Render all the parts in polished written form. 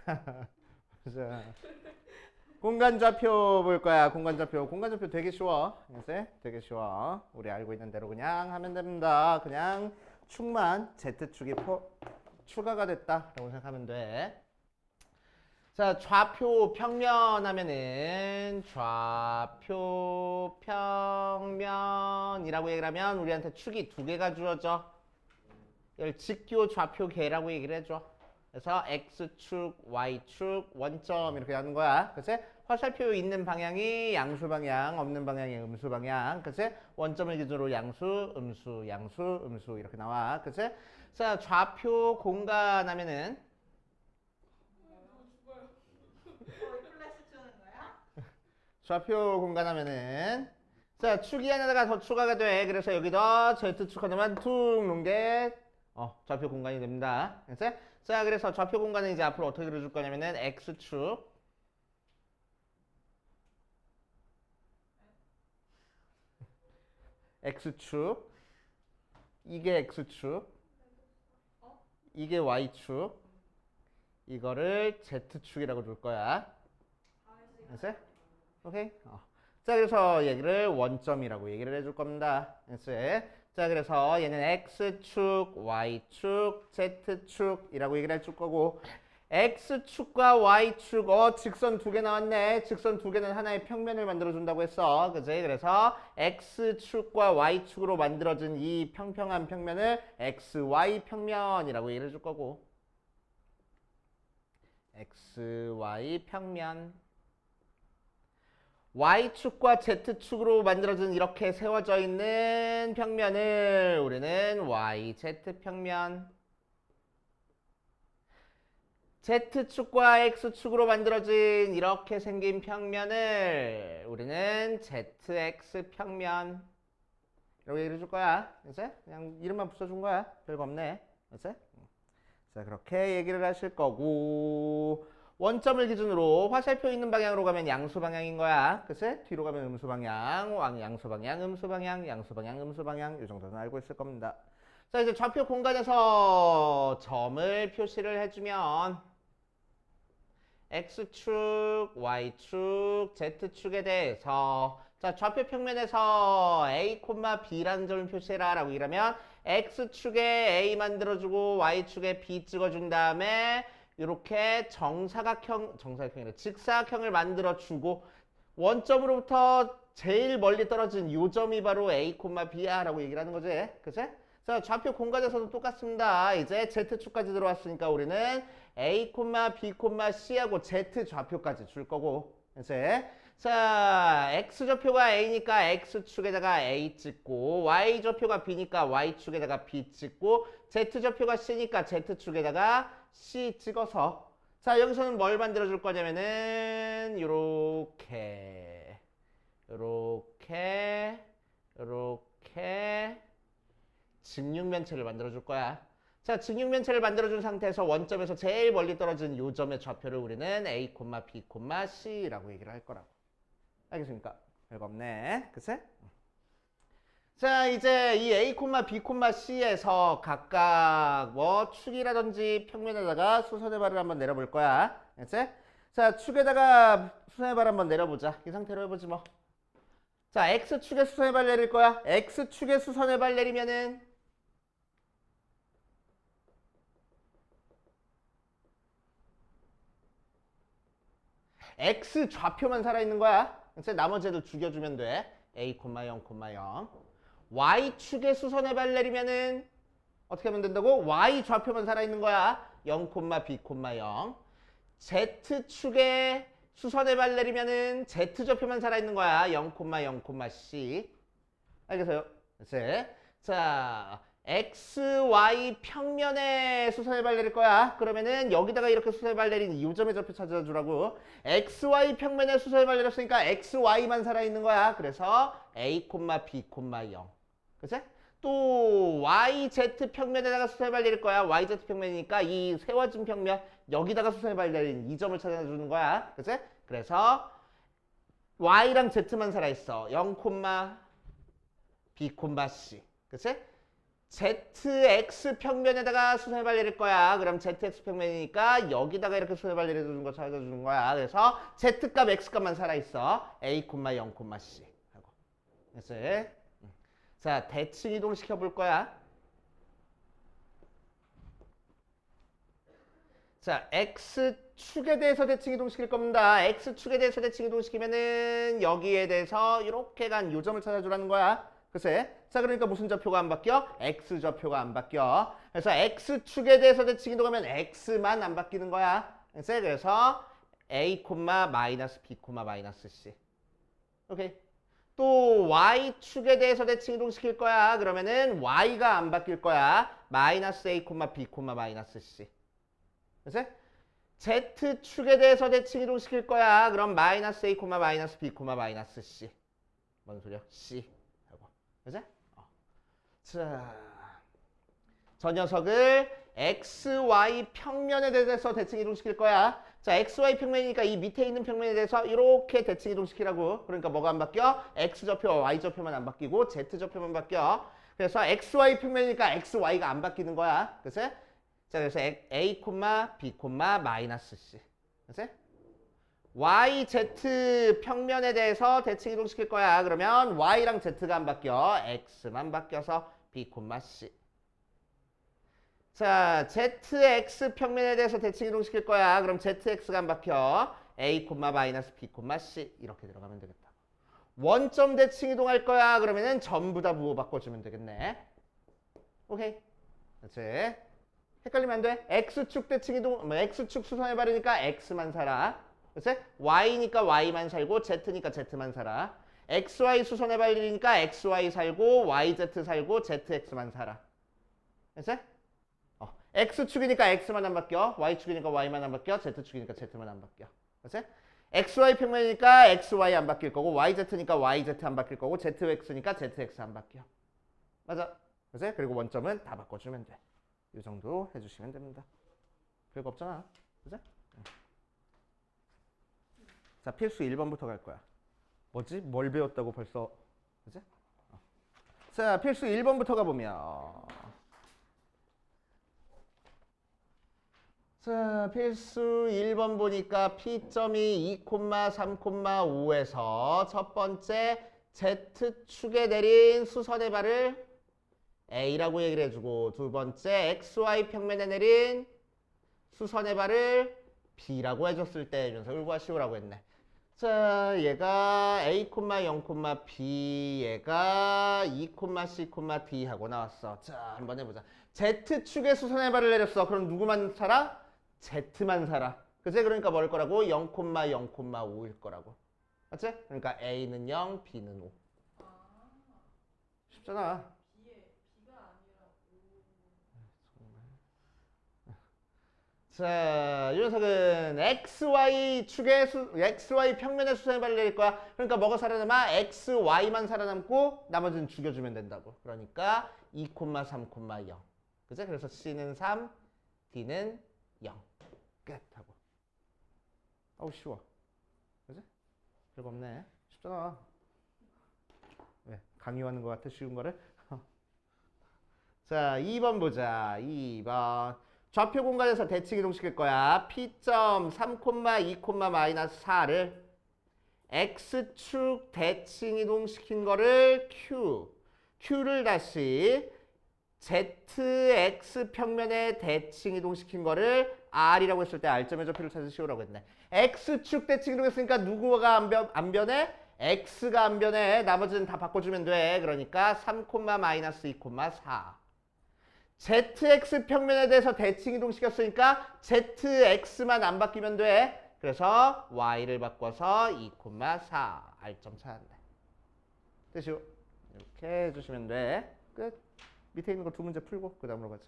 자, 공간좌표 볼 거야. 공간좌표 되게 쉬워. 이제 되게 쉬워. 우리 알고 있는 대로 그냥 하면 됩니다. 그냥 축만 Z축이 추가가 됐다라고 생각하면 돼. 자, 좌표 평면 하면은 좌표 평면이라고 얘기를 하면 우리한테 축이 두 개가 주어져. 이걸 직교 좌표계라고 얘기를 해줘. 그래서 X축, Y축, 원점 이렇게 하는 거야. 그치? 화살표 있는 방향이 양수 방향, 없는 방향이 음수 방향. 그치? 원점을 기준으로 양수, 음수, 양수, 음수 이렇게 나와. 그치? 자, 좌표 공간 하면은 좌표 공간 하면은 자, 축이 하나가 더 추가가 돼. 그래서 여기다 Z축 하나만 툭 놓은 게 좌표 공간이 됩니다. 그치? 자, 그래서 좌표 공간은 이제 앞으로 어떻게 그려줄 거냐면은 X축 X축 이게 X축 이게 Y축 이거를 Z축이라고 줄 거야. 그치? 오케이? 자, 그래서 얘기를 원점이라고 얘기를 해줄 겁니다. 그치? 자, 그래서 얘는 X축, Y축, Z축이라고 얘기를 해줄 거고 X축과 Y축, 직선 두 개 나왔네. 직선 두 개는 하나의 평면을 만들어준다고 했어. 그치? 그래서 X축과 Y축으로 만들어진 이 평평한 평면을 XY 평면이라고 얘기를 해줄 거고 XY 평면 Y축과 Z축으로 만들어진 이렇게 세워져 있는 평면을 우리는 YZ평면 Z축과 X축으로 만들어진 이렇게 생긴 평면을 우리는 ZX평면 이라고 얘기해 줄 거야. 이제 그냥 이름만 붙여준 거야. 별거 없네. 이제 자, 그렇게 얘기를 하실 거고 원점을 기준으로 화살표 있는 방향으로 가면 양수 방향인 거야. 그치? 뒤로 가면 음수 방향, 양수 방향, 음수 방향, 양수 방향, 음수 방향 이 정도는 알고 있을 겁니다. 자, 이제 좌표 공간에서 점을 표시를 해주면 X축, Y축, Z축에 대해서 자, 좌표 평면에서 A, B라는 점을 표시해라 라고 이러면 X축에 A 만들어주고 Y축에 B 찍어준 다음에 이렇게 정사각형이래. 직사각형을 만들어주고 원점으로부터 제일 멀리 떨어진 요 점이 바로 A, B야 라고 얘기를 하는 거지. 그치? 자, 좌표 공간에서도 똑같습니다. 이제 Z축까지 들어왔으니까 우리는 A, B, C하고 Z 좌표까지 줄 거고 이제 자, X좌표가 A니까 X축에다가 A 찍고 Y좌표가 B니까 Y축에다가 B 찍고 Z좌표가 C니까 Z축에다가 C 찍어서 자, 여기서는 뭘 만들어 줄 거냐면은 요렇게 직육면체를 만들어 줄 거야. 자, 직육면체를 만들어준 상태에서 원점에서 제일 멀리 떨어진 요 점의 좌표를 우리는 A, B, C라고 얘기를 할 거라고. 알겠습니까? 별거 없네. 그치? 자, 이제 이 A, B, C에서 각각 뭐 축이라든지 평면에다가 수선의 발을 한번 내려볼 거야. 그치? 자, 축에다가 수선의 발 한번 내려보자. 이 상태로 해보지 뭐. 자, X축에 수선의 발 내릴 거야. X축에 수선의 발 내리면은 X 좌표만 살아있는 거야. 그래서 나머지 애들 죽여주면 돼. A, 0, 0. Y축에 수선의 발 내리면은 어떻게 하면 된다고? Y 좌표만 살아있는 거야. 0, B, 0. Z축에 수선의 발 내리면은 Z 좌표만 살아있는 거야. 0, 0, C. 알겠어요? 이제 자, X, Y 평면에 수선의 발 내릴 거야. 그러면은 여기다가 이렇게 수선의 발 내린 이 점의 좌표 찾아주라고. X, Y 평면에 수선의 발 내렸으니까 X, Y만 살아있는 거야. 그래서 A, B, 0. 그치? 또 YZ 평면에다가 수선의 발 내릴 거야. YZ 평면이니까 이 세워진 평면 여기다가 수선의 발 내린 이 점을 찾아주는 거야. 그치? 그래서 Y랑 Z만 살아있어. 0, B, C. 그치? ZX 평면에다가 수선해발 내릴 거야. 그럼 ZX 평면이니까 여기다가 이렇게 수선해발 내려주는 거 찾아주는 거야. 그래서 Z값, X값만 살아있어. A, 0, C 하고. 됐어? 자, 대칭 이동 시켜볼 거야. 자, X축에 대해서 대칭 이동시킬 겁니다. X축에 대해서 대칭 이동시키면은 여기에 대해서 이렇게 간 요점을 찾아주라는 거야. 글쎄. 자, 그러니까 무슨 좌표가 안 바뀌어? X좌표가 안 바뀌어. 그래서 X축에 대해서 대칭 이동하면 X만 안 바뀌는 거야. 그래서 A, 마이너스 B, 마이너스 C. 오케이. 또 Y축에 대해서 대칭 이동시킬 거야. 그러면은 Y가 안 바뀔 거야. 마이너스 A, B, 마이너스 C. 그치? Z축에 대해서 대칭 이동시킬 거야. 그럼 마이너스 A, 마이너스 B, 마이너스 C. 뭔 소리야? C 하고. 그치? 자, 저 녀석을 XY 평면에 대해서 대칭 이동시킬 거야. 자, XY 평면이니까 이 밑에 있는 평면에 대해서 이렇게 대칭 이동시키라고. 그러니까 뭐가 안 바뀌어? X좌표와 Y좌표만 안 바뀌고 Z좌표만 바뀌어. 그래서 XY 평면이니까 XY가 안 바뀌는 거야. 그치? 자, 그래서 A, B, 마이너스 C. 그치? YZ 평면에 대해서 대칭 이동시킬 거야. 그러면 Y랑 Z가 안 바뀌어. X만 바뀌어서 B, C. 자, ZX 평면에 대해서 대칭 이동시킬 거야. 그럼 ZX가 안 바뀌어. A, 마이너스 B, C 이렇게 들어가면 되겠다. 원점 대칭 이동할 거야. 그러면은 전부 다 부호 바꿔주면 되겠네. 오케이. 그렇지. 헷갈리면 안 돼. X축 대칭 이동, X축 수선해버리니까 X만 살아. 그치? Y니까 Y만 살고 Z니까 Z만 살아. XY 수선해버리니까 XY 살고 YZ 살고 ZX만 살아. 그치? X축이니까 X만 안 바뀌어. Y축이니까 Y만 안 바뀌어. Z축이니까 Z만 안 바뀌어. 그치? XY 평면이니까 XY 안 바뀔 거고 YZ니까 YZ 안 바뀔 거고 ZX니까 ZX 안 바뀌어. 맞아. 그치? 그리고 원점은 다 바꿔주면 돼. 이 정도 해주시면 됩니다. 별거 없잖아. 그치? 자, 필수 1번부터 갈 거야. 뭐지? 뭘 배웠다고 벌써. 그치? 자, 필수 1번부터 가보면. 자, 필수 1번 보니까 P점이 2, 3, 5에서 첫 번째 Z축에 내린 수선의 발을 A라고 얘기를 해주고 두 번째 XY 평면에 내린 수선의 발을 B라고 해줬을 때 녀석을 구하시오라고 했네. 자, 얘가 A, 0, B, 얘가 2, C, D 하고 나왔어. 자, 한번 해보자. Z축에 수선의 발을 내렸어. 그럼 누구만 살아? Z만 살아. 그치? 그러니까 뭐일 거라고? 0, 5일 거라고. 맞지? 그러니까 A는 0, B는 5. 쉽잖아. 자, 이 녀석은 XY 평면에 수선의 발을 내릴 거야. 그러니까 뭐가 살아남아? XY만 살아남고 나머지는 죽여주면 된다고. 그러니까 2, 3, 0. 그치? 그래서 C는 3, D는 0. 끝 하고. 아우 쉬워. 그치? 별거 없네. 쉽잖아. 왜? 강요하는 것 같아 쉬운 거를? 자, 2번 보자. 2번. 좌표 공간에서 대칭 이동시킬 거야. P점 3, 2, 마이너스 4를 X축 대칭 이동시킨 거를 Q를 다시 ZX 평면에 대칭 이동시킨 거를 R이라고 했을 때 R점의 좌표를 찾으시오라고 했네. X축 대칭 이동했으니까 누구가 안 변해? X가 안 변해. 나머지는 다 바꿔주면 돼. 그러니까 3, 마이너스 2, 4. ZX 평면에 대해서 대칭 이동시켰으니까 ZX만 안 바뀌면 돼. 그래서 Y를 바꿔서 2, 4 R점 찾았네. 됐죠? 이렇게 해주시면 돼. 끝. 밑에 있는 거 두 문제 풀고 그 다음으로 가자.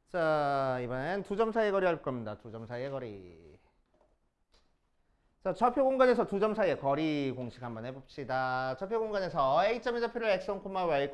자, 이번엔 두 점 사이의 거리 할 겁니다. 두 점 사이의 거리. 자, 좌표 공간에서 두 점 사이의 거리 공식 한번 해봅시다. 좌표 공간에서 A점의 좌표를 x1, y1,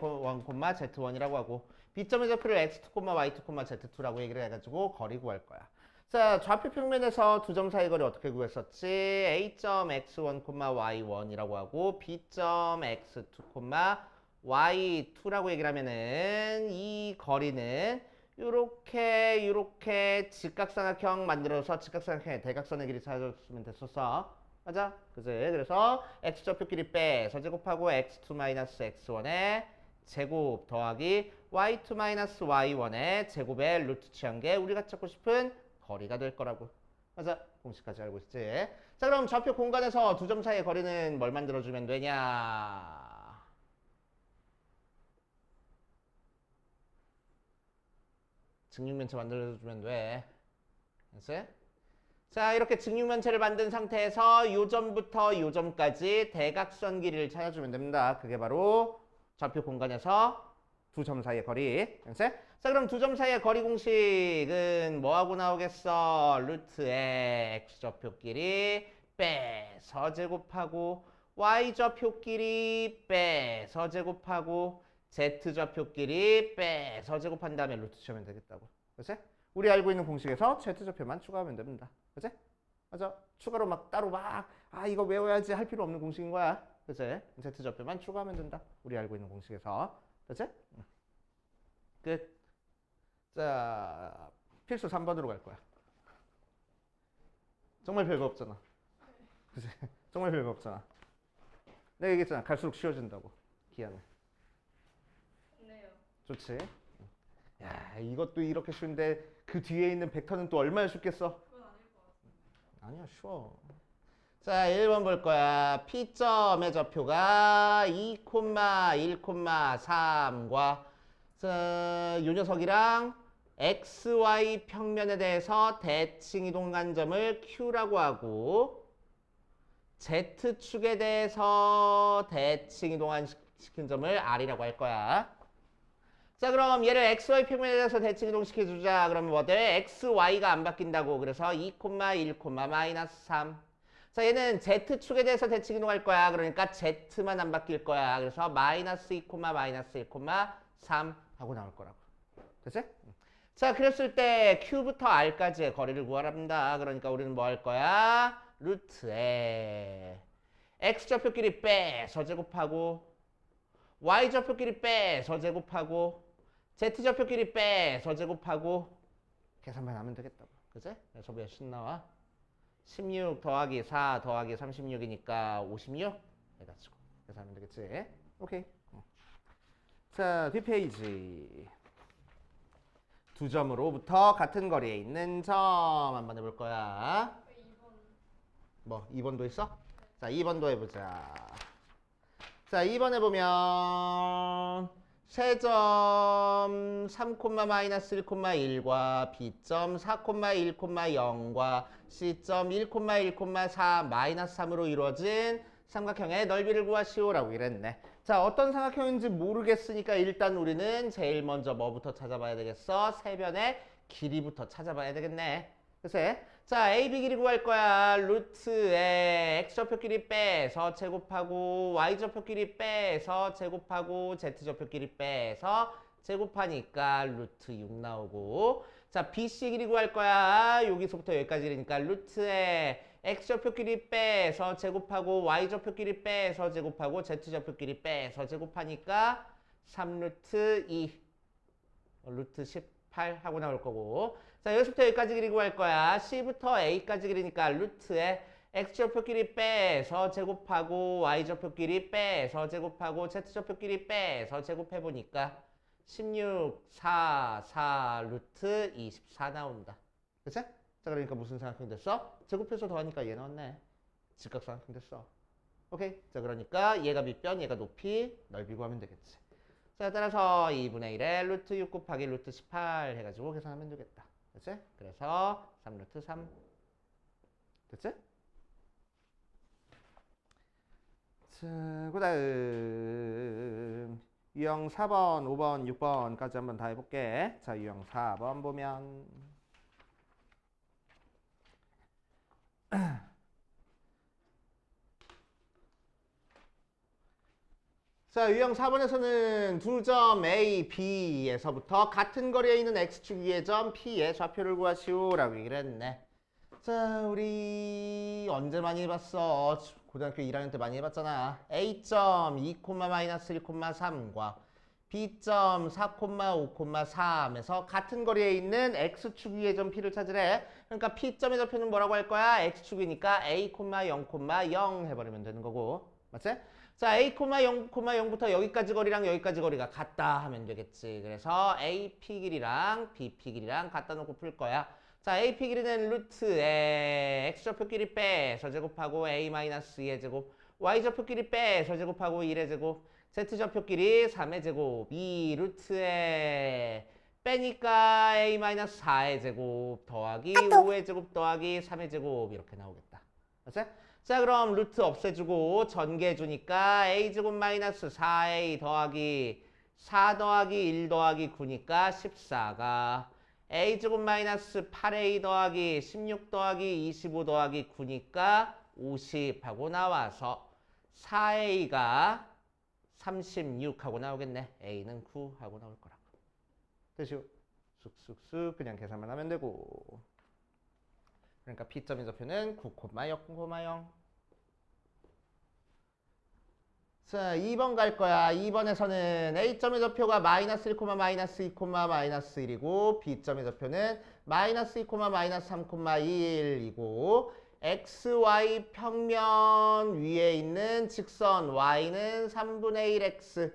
z1이라고 하고 B점의 좌표를 x2, y2, z2라고 얘기를 해가지고 거리 구할 거야. 자, 좌표 평면에서 두 점 사이 거리 어떻게 구했었지? A.x1, y1이라고 하고 B.x2, y2라고 얘기를 하면은 이 거리는 요렇게 직각삼각형 만들어서 직각삼각형의 대각선의 길이 찾아줬으면 됐었어. 맞아? 그지? 그래서 x좌표끼리 빼서 제곱하고 x2-x1의 제곱 더하기 y2-y1의 제곱의 루트 취한 게 우리가 찾고 싶은 거리가 될 거라고. 맞아? 공식까지 알고 있지? 자, 그럼 좌표 공간에서 두 점 사이의 거리는 뭘 만들어주면 되냐? 증육면체 만들어주면 돼. 알았지? 자, 이렇게 증육면체를 만든 상태에서 요점부터 요점까지 대각선 길이를 찾아주면 됩니다. 그게 바로 좌표 공간에서 두 점 사이의 거리. 알았지? 자, 그럼 두 점 사이의 거리 공식은 뭐하고 나오겠어? 루트의 x좌표끼리 빼서 제곱하고 y좌표끼리 빼서 제곱하고 z좌표끼리 빼서 제곱한 다음에 루트 치면 되겠다고. 그치? 우리 알고 있는 공식에서 z좌표만 추가하면 됩니다. 그치? 맞아. 추가로 막 따로 이거 외워야지 할 필요 없는 공식인 거야. 그치? z좌표만 추가하면 된다. 우리 알고 있는 공식에서. 그치? 끝. 자, 필수 3번으로 갈 거야. 정말 별거 없잖아. 그치? 정말 별거 없잖아. 내가 얘기했잖아. 갈수록 쉬워진다고. 기한을. 좋지. 야, 이것도 이렇게 쉬운데 그 뒤에 있는 벡터는 또 얼마나 쉽겠어? 그건 아닐 것 같습니다. 아니야, 쉬워. 자, 1번 볼 거야. P점의 좌표가 2, 1, 3과 요 녀석이랑 XY 평면에 대해서 대칭 이동한 점을 Q라고 하고 Z축에 대해서 대칭 이동한 시킨 점을 R이라고 할 거야. 자, 그럼 얘를 XY 평면에 대해서 대칭 이동시켜주자. 그러면 뭐들? XY가 안 바뀐다고. 그래서 2, 1, 3. 자, 얘는 Z축에 대해서 대칭 이동할 거야. 그러니까 Z만 안 바뀔 거야. 그래서 마이너스 2, 마이너스 1, 3 하고 나올 거라고. 됐지? 자, 그랬을 때 Q부터 R까지의 거리를 구하랍니다. 그러니까 우리는 뭐 할 거야? 루트에 X좌표끼리 빼서 제곱하고 Y좌표끼리 빼서 제곱하고 Z좌표끼리 빼서 제곱하고 계산만 하면 되겠다고. 그치? 그래서 몇씩 나와? 16 더하기 4 더하기 36이니까 56 해가지고 계산하면 되겠지? 오케이. 자, 뒷페이지. 두 점으로부터 같은 거리에 있는 점 한번 해볼 거야. 2번. 뭐 2번도 있어? 자, 2번도 해보자. 자, 2번에 보면 세점 3, 마이너스 1, 1과 B점 4, 1, 0과 C점 1, 1, 4, 마이너스 3으로 이루어진 삼각형의 넓이를 구하시오라고 이랬네. 자, 어떤 삼각형인지 모르겠으니까 일단 우리는 제일 먼저 뭐부터 찾아봐야 되겠어? 세변의 길이부터 찾아봐야 되겠네. 그치? 자, AB 길이 구할 거야. 루트에 X좌표끼리 빼서 제곱하고 Y좌표끼리 빼서 제곱하고 Z좌표끼리 빼서 제곱하니까 루트 6 나오고 자, BC 길이 구할 거야. 여기서부터 여기까지니까 루트에 X좌표끼리 빼서 제곱하고 Y좌표끼리 빼서 제곱하고 Z좌표끼리 빼서 제곱하니까 3루트 2 루트 18 하고 나올 거고 자, 여기서부터 여기까지 길이 구할 거야. C부터 A까지 길이니까 루트에 X좌표끼리 빼서 제곱하고 Y좌표끼리 빼서 제곱하고 Z좌표끼리 빼서 제곱해보니까 16, 4 루트 24 나온다. 그치? 자, 그러니까 무슨 삼각형 됐어? 제곱해서 더하니까 얘 나왔네. 직각삼각형 됐어. 오케이? 자, 그러니까 얘가 밑변, 얘가 높이, 넓이 구하면 되겠지. 자, 따라서 2분의 1에 루트 6 곱하기 루트 18 해가지고 계산하면 되겠다. 됐지? 그래서 3루트 3. 됐지? 자, 그 다음 유형 4번, 5번, 6번까지 한번 다 해볼게. 자, 유형 4번 보면 자, 유형 4번에서는 두 점 A, B에서부터 같은 거리에 있는 X축 위의 점 P의 좌표를 구하시오라고 얘기를 했네. 자, 우리 언제 많이 해봤어? 고등학교 1학년 때 많이 해봤잖아. A점 2,-1,3과 B점 4,5,3에서 같은 거리에 있는 X축 위의 점 P를 찾으래. 그러니까 P점의 좌표는 뭐라고 할 거야? X축이니까 A, 0,0 해버리면 되는 거고. 맞지? 자, A, 0,0부터 여기까지 거리랑 여기까지 거리가 같다 하면 되겠지. 그래서 AP 길이랑 BP 길이랑 갖다 놓고 풀 거야. 자, AP 길이는 루트에 X좌표 길이 빼서 제곱하고 A-2의 제곱, Y좌표 길이 빼서 제곱하고 1의 제곱, Z좌표 길이 3의 제곱, 이 루트에 빼니까 A-4의 제곱 더하기 5의 제곱 더하기 3의 제곱 이렇게 나오겠다. 맞지? 자, 그럼 루트 없애주고 전개해주니까 a제곱 마이너스 4a 더하기 4 더하기 1 더하기 9니까 14가 a제곱 마이너스 8a 더하기 16 더하기 25 더하기 9니까 50 하고 나와서 4a가 36 하고 나오겠네. a는 9 하고 나올 거라고. 됐죠? 쑥쑥쑥 그냥 계산만 하면 되고. 그러니까 P점의 좌표는 9,0,0. 자, 2번 갈 거야. 2번에서는 A점의 좌표가 마이너스 1, 마이너스 2, 마이너스 1이고 B점의 좌표는 마이너스 2, 마이너스 3, 1이고 XY 평면 위에 있는 직선 Y는 3분의 1X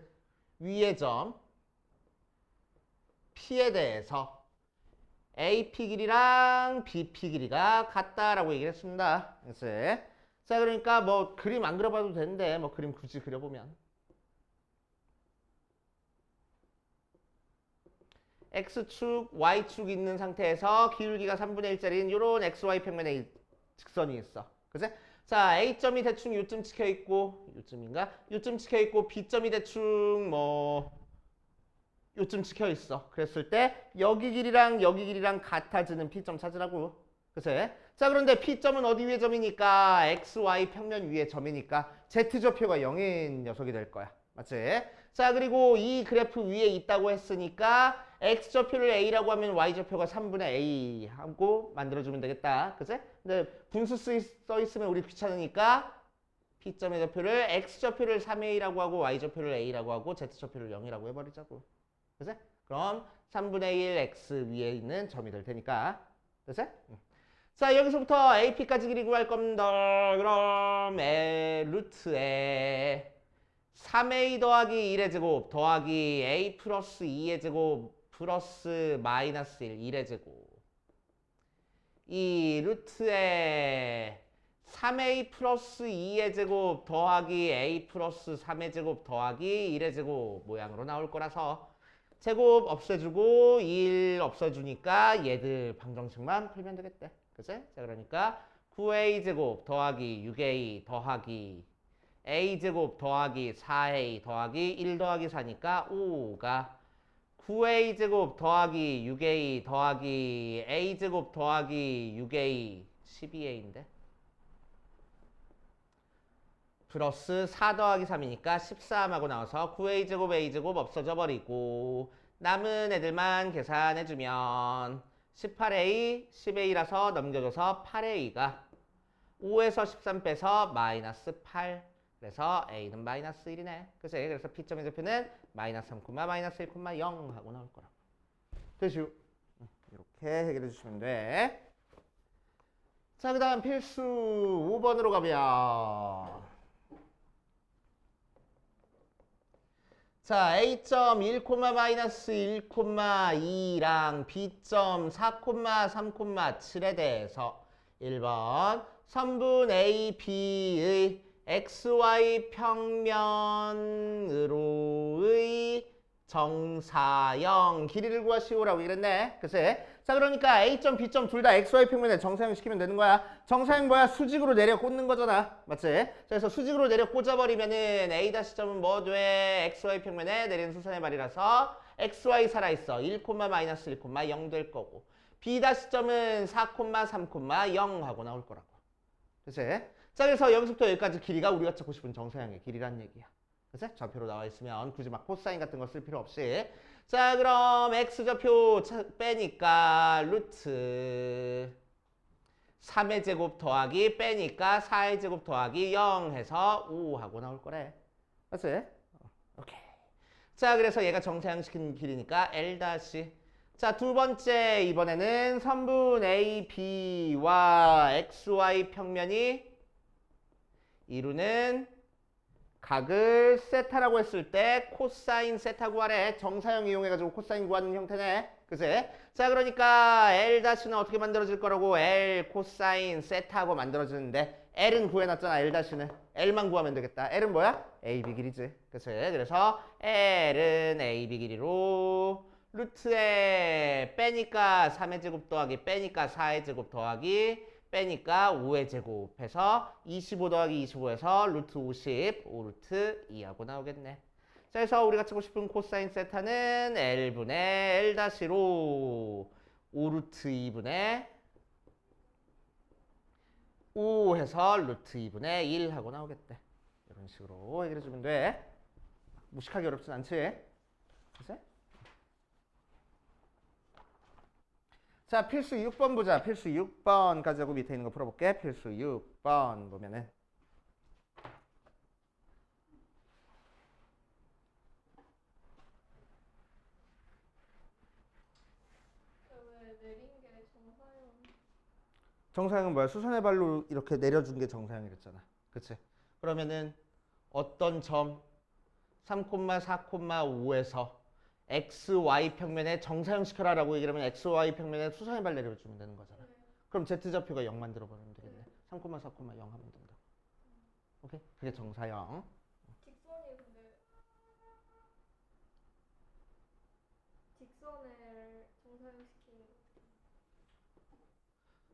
위의 점 P에 대해서 AP 길이랑 BP 길이가 같다라고 얘기를 했습니다. 그래서 자, 그러니까 뭐 그림 안 그려봐도 되는데 뭐 그림 굳이 그려보면 X축, Y축 있는 상태에서 기울기가 3분의 1짜리인 이런 XY 평면에 직선이 있어. 그치? 자, A점이 대충 요쯤 찍혀있고 요쯤인가? 요쯤 찍혀있고 B점이 대충 뭐 요쯤 찍혀 있어. 그랬을 때 여기 길이랑 같아지는 P점 찾으라고. 그치? 자, 그런데 P점은 어디 위의 점이니까 XY 평면 위의 점이니까 Z좌표가 0인 녀석이 될 거야. 맞지? 자, 그리고 이 그래프 위에 있다고 했으니까 X좌표를 A라고 하면 Y좌표가 3분의 A 하고 만들어주면 되겠다. 그치? 근데 분수 써 있으면 우리 귀찮으니까 P점의 좌표를 X좌표를 3A라고 하고 Y좌표를 A라고 하고 Z좌표를 0이라고 해버리자고. 그치? 그럼 3분의 1 X 위에 있는 점이 될 테니까. 그치? 자, 여기서부터 AP까지 길이 구할 겁니다. 그럼 루트에 3A 더하기 1의 제곱 더하기 A 플러스 2의 제곱 플러스 마이너스 1의 제곱 이 루트에 3A 플러스 2의 제곱 더하기 A 플러스 3의 제곱 더하기 1의 제곱 모양으로 나올 거라서 제곱 없애주고 1 없애주니까 얘들 방정식만 풀면 되겠대. 그치? 자, 그러니까 9A 제곱 더하기 6A 더하기 A 제곱 더하기 4A 더하기 1 더하기 4니까 5가 9A 제곱 더하기 6A 더하기 A 제곱 더하기 6A 12A인데 플러스 4 더하기 3이니까 13하고 나와서 9A 제곱 A 제곱 없어져 버리고 남은 애들만 계산해주면 18A, 10A라서 넘겨줘서 8A가 5에서 13 빼서 마이너스 8 그래서 A는 마이너스 1이네. 그치? 그래서 P점의 좌표는 마이너스 3, 마이너스 1, 0 하고 나올 거라고. 됐슈? 이렇게 해결해 주시면 돼. 자, 그 다음 필수 5번으로 가면 자, A점 1, 마이너스 1, 2랑 B점 4, 3, 7에 대해서 1번 선분 A, B의 XY 평면으로의 정사형 길이를 구하시오라고 이랬네. 글쎄. 자, 그러니까 A점, B점 둘 다 XY 평면에 정사형 시키면 되는 거야. 정사형 뭐야? 수직으로 내려 꽂는 거잖아. 맞지? 자, 그래서 수직으로 내려 꽂아버리면은 A-점은 뭐 돼? XY 평면에 내리는 수선의 말이라서 XY 살아있어. 1, 마이너스 1, 0 될 거고. B-점은 4, 3, 0 하고 나올 거라고. 그치? 자, 그래서 여기서부터 여기까지 길이가 우리가 찾고 싶은 정사형의 길이란 얘기야. 그치? 좌표로 나와 있으면 굳이 막 코사인 같은 거 쓸 필요 없이. 자, 그럼 x좌표 빼니까 루트 3의 제곱 더하기 빼니까 4의 제곱 더하기 0 해서 5 하고 나올 거래. 맞지? 오케이. 자, 그래서 얘가 정사형시킨 길이니까 L 다시. 자, 두 번째 이번에는 선분 A, B와 XY 평면이 이루는 각을 세타라고 했을 때 코사인 세타 구하래. 정사형 이용해가지고 코사인 구하는 형태네. 그치? 자, 그러니까 L-는 어떻게 만들어질 거라고? L 코사인 세타하고 만들어지는데 L은 구해놨잖아. L-는. L만 구하면 되겠다. L은 뭐야? AB 길이지. 그치? 그래서 L은 AB 길이로 루트에 빼니까 3의 제곱 더하기 빼니까 4의 제곱 더하기 빼니까 5의 제곱 해서 25 더하기 25에서 루트 50, 5 루트 2하고 나오겠네. 자, 그래서 우리가 찾고 싶은 코사인 세타는 L분의 L-로 5 루트 2분의 5 해서 루트 2분의 1 하고 나오겠대. 이런 식으로 해결해 주면 돼. 무식하기 어렵진 않지? 그치? 자, 필수 6번 보자. 필수 6번까지 하고 밑에 있는 거 풀어볼게. 필수 6번 보면은 왜 내린 게 정사형? 정사형은 뭐야? 수선의 발로 이렇게 내려준 게 정사형이랬잖아. 그치? 그러면은 어떤 점 3,4,5에서 XY 평면에 정사형 시켜라라고 얘기하면 XY 평면에 수선의 발 내려주면 되는 거잖아. 그럼 Z좌표가 0 만들어버리면 되겠네. 3,4,0 하면 된다. 오케이? 그게 정사형. 직선이 근데 직선을 정사형시키는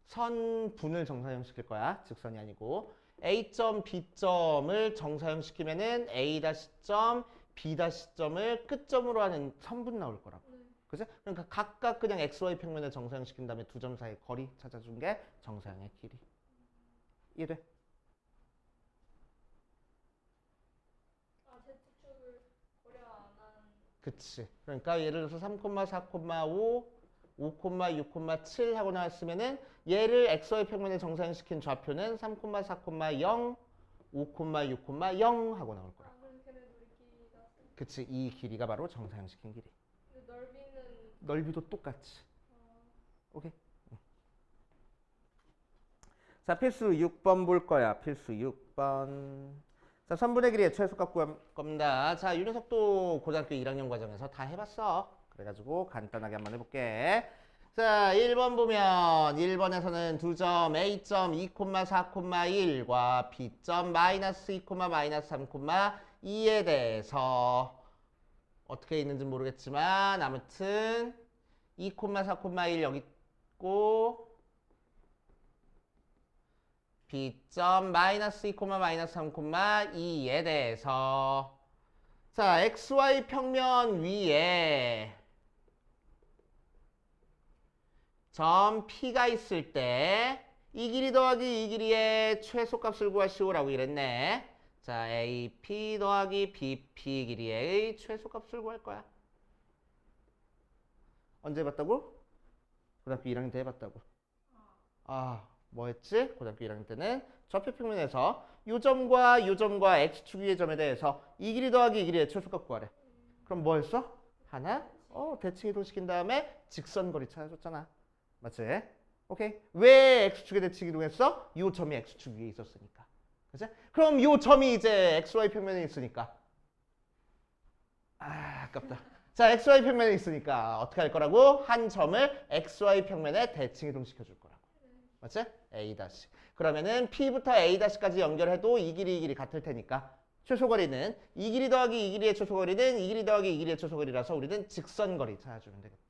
선분을 정사형 시킬 거야. 직선이 아니고. A점, B점을 정사형 시키면은 A-점, B-점을 끝점으로 하는 선분 나올 거라고. 그치? 그러니까 각각 그냥 XY 평면에 정사형 시킨 다음에 두 점 사이 거리 찾아준 게 정사형의 길이. 이해돼? Z축을 고려 안 한. 그치. 그러니까 예를 들어서 3,4,5, 5,6,7 하고 나왔으면은 얘를 XY 평면에 정사형 시킨 좌표는 3,4,0, 5,6,0 하고 나올 거야. 그럼 걔네도 길이가. 그치. 이 길이가 바로 정사형 시킨 길이. 근데 넓이는. 넓이도 똑같이. 오케이. 자, 필수 6번 볼 거야. 필수 6번. 자, 선분의 길이의 최소값 구할 겁니다. 자, 이 녀석도 고등학교 1학년 과정에서 다 해봤어. 그래가지고 간단하게 한번 해볼게. 자, 1번 보면 1번에서는 두 점 A점 2,4,1과 B점 마이너스 2, 마이너스 3,2에 대해서 어떻게 있는지 모르겠지만 아무튼 2,4,1 여기 있고 B점 마이너스 2, 마이너스 3,2에 대해서 자, XY 평면 위에 점 P가 있을 때 이 길이 더하기 이 길이의 최소값을 구하시오라고 이랬네. 자, AP 더하기 BP 길이의 최소값을 구할 거야. 언제 해봤다고? 고등학교 1학년 때 해봤다고. 아, 뭐 했지? 고등학교 1학년 때는 좌표 평면에서 요 점과 X축 위의 점에 대해서 이 길이 더하기 이 길이의 최소값 구하래. 그럼 뭐 했어? 하나? 대칭 이동시킨 다음에 직선거리 찾아줬잖아. 맞지? 오케이. 왜 X축에 대칭 이동했어? 요 점이 X축 위에 있었으니까. 그치? 그럼 요 점이 이제 XY 평면에 있으니까. 아, 아깝다. 자, XY 평면에 있으니까 어떻게 할 거라고? 한 점을 XY 평면에 대칭 이동시켜 줄 거라고. 맞지? A-. 그러면은 P부터 A-까지 연결해도 이 길이 같을 테니까 최소거리는 이 길이 더하기 이 길이의 최소거리는 이 길이 더하기 이 길이의 최소거리라서 우리는 직선거리 찾아주면 되겠대.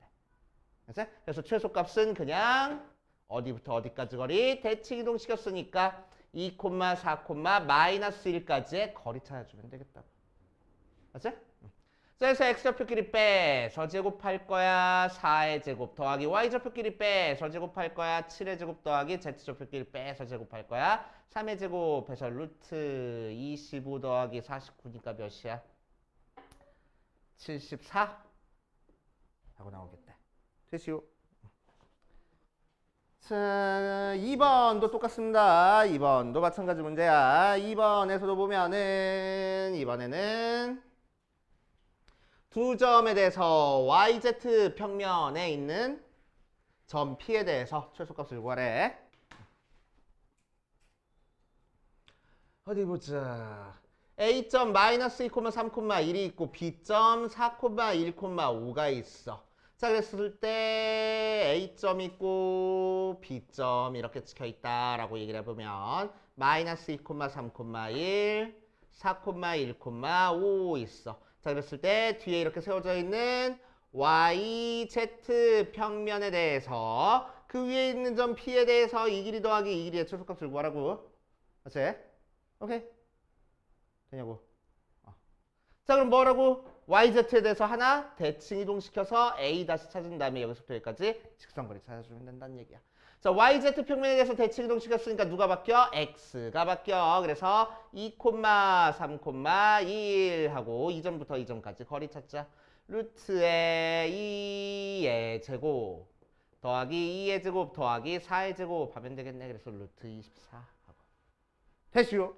그치? 그래서 최소값은 그냥 어디부터 어디까지 거리? 대칭 이동시켰으니까 2, 4, 마이너스 1까지의 거리 찾아주면 되겠다. 맞지? 자, 그래서 x좌표끼리 빼서 제곱할 거야. 4의 제곱 더하기 y좌표끼리 빼서 제곱할 거야. 7의 제곱 더하기 z좌표끼리 빼서 제곱할 거야. 3의 제곱해서 루트 25 더하기 49니까 몇이야? 74? 하고 나오겠다. 됐슈. 자, 2번도 똑같습니다. 2번도 마찬가지 문제야. 2번에서도 보면은 이번에는 두 점에 대해서 YZ 평면에 있는 점 P에 대해서 최소값을 구하래. 어디 보자. A점 마이너스 2,3,1이 있고 B점 4,1,5가 있어. 자, 그랬을 때 A점 있고 B점 이렇게 찍혀 있다라고 얘기를 해보면 마이너스 2,3,1, 4,1,5 있어. 자, 그랬을 때 뒤에 이렇게 세워져 있는 YZ 평면에 대해서 그 위에 있는 점 P에 대해서 이 길이 더하기 이 길이의 최소값을 구하라고. 맞지? 오케이? 되냐고. 자, 그럼 뭐라고? YZ에 대해서 하나 대칭 이동시켜서 A 다시 찾은 다음에 여기서부터 여기까지 직선거리 찾아주면 된다는 얘기야. 자, YZ 평면에 대해서 대칭 이동시켰으니까 누가 바뀌어? X가 바뀌어. 그래서 2, 3,1 하고 2점부터 2점까지 거리 찾자. 루트에 2의 제곱 더하기 2의 제곱 더하기 4의 제곱 하면 되겠네. 그래서 루트 24 하고. 됐슈.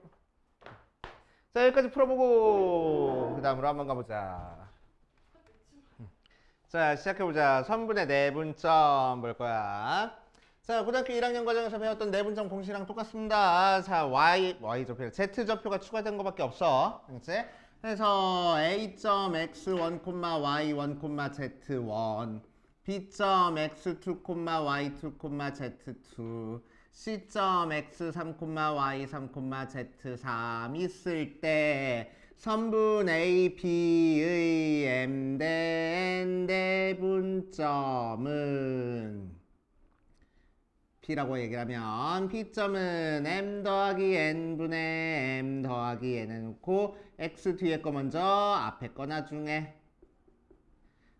자, 여기까지 풀어보고 그 다음으로 한번 가보자. 자, 시작해보자. 선분의 내분점 볼 거야. 자, 고등학교 1학년 과정에서 배웠던 내분점 공식이랑 똑같습니다. 자, Y좌표, Z좌표가 추가된 것밖에 없어. 그렇지? 그래서 A점 X1, Y1, Z1 B점 X2, Y2, Z2 C점 X3, Y3, Z3 있을 때 선분 A, B의 M 대 N 대분점은 P라고 얘기를 하면 P점은 M 더하기 N분의 M 더하기 N을 놓고 X 뒤에 거 먼저 앞에 거 나중에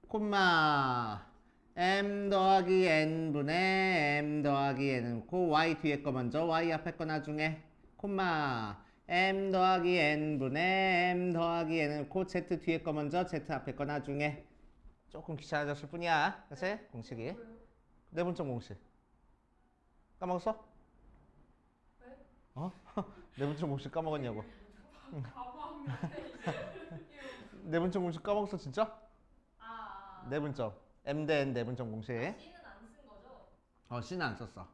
콤마 M 더하기 N분의 M 더하기 N을 놓고 Y 뒤에 거 먼저 Y 앞에 거 나중에 콤마 M 더하기 N분의 M 더하기 N을 놓고 Z 뒤에 거 먼저 Z 앞에 거 나중에. 조금 귀찮아졌을 뿐이야. 그치? 공식이 내분점 공식 까먹었어? 네? 어? 내분점 공식 까먹었냐고. 내분점 공식 까먹었어 진짜? 내분점 M 대 N 내분점 공식. C는 안 쓴 거죠? C는 안 썼어.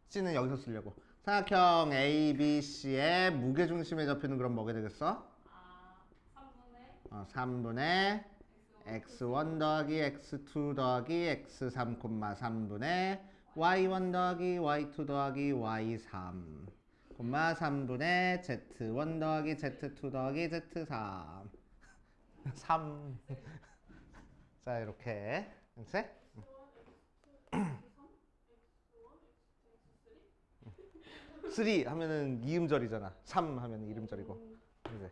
C는 여기서 쓰려고. 삼각형 A, B, C의 무게중심의 좌표는 그럼 뭐게 되겠어? 3분의 3분의 X1 더하기 X2 더하기 X3, 3분의 Y1 더하기 Y2 더하기 Y3 3분의 Z1 더하기 Z2 더하기 Z3 3 자, 이렇게 그치? 3 하면은 이음절이잖아. 3 하면 이름절이고. 그치?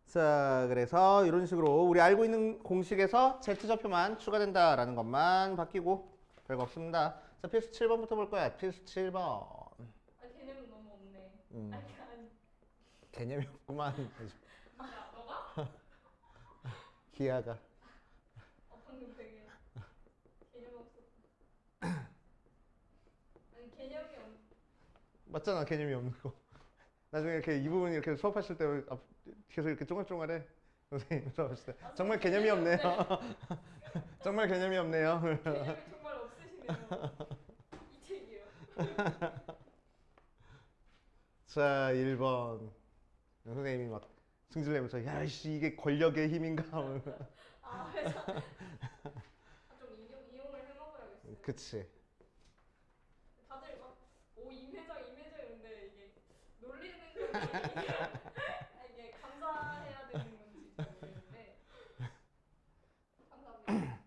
자, 그래서 이런 식으로 우리 알고 있는 공식에서 Z좌표만 추가된다라는 것만 바뀌고 별거 없습니다. 자, 필수 7번부터 볼 거야. 필수 7번. 아, 개념은 너무 없네. 아니, 개념이 없구만. 야, 너가? 기아가. 방금 되게 개념 없었어. 아니, 개념이 없. 맞잖아, 개념이 없는 거. 나중에 이렇게 이 부분 이렇게 수업하실 때 계속 이렇게 쫑알쫑알해. 선생님 수업하실 때 정말 개념이 없네요. 정말 개념이 없네요. 개념이 정말 없으시네요. 이 책이요. 자, 1번. 선생님이 막 승질내면서 야이씨 이게 권력의 힘인가? 아, 회사. 좀 이용을 해먹어야겠어요. 그치. 다들 막, 오, 임회장 이런데 이게 놀리는 건지, 이게 감사해야 되는 건지 잘 모르겠는데. 감사합니다.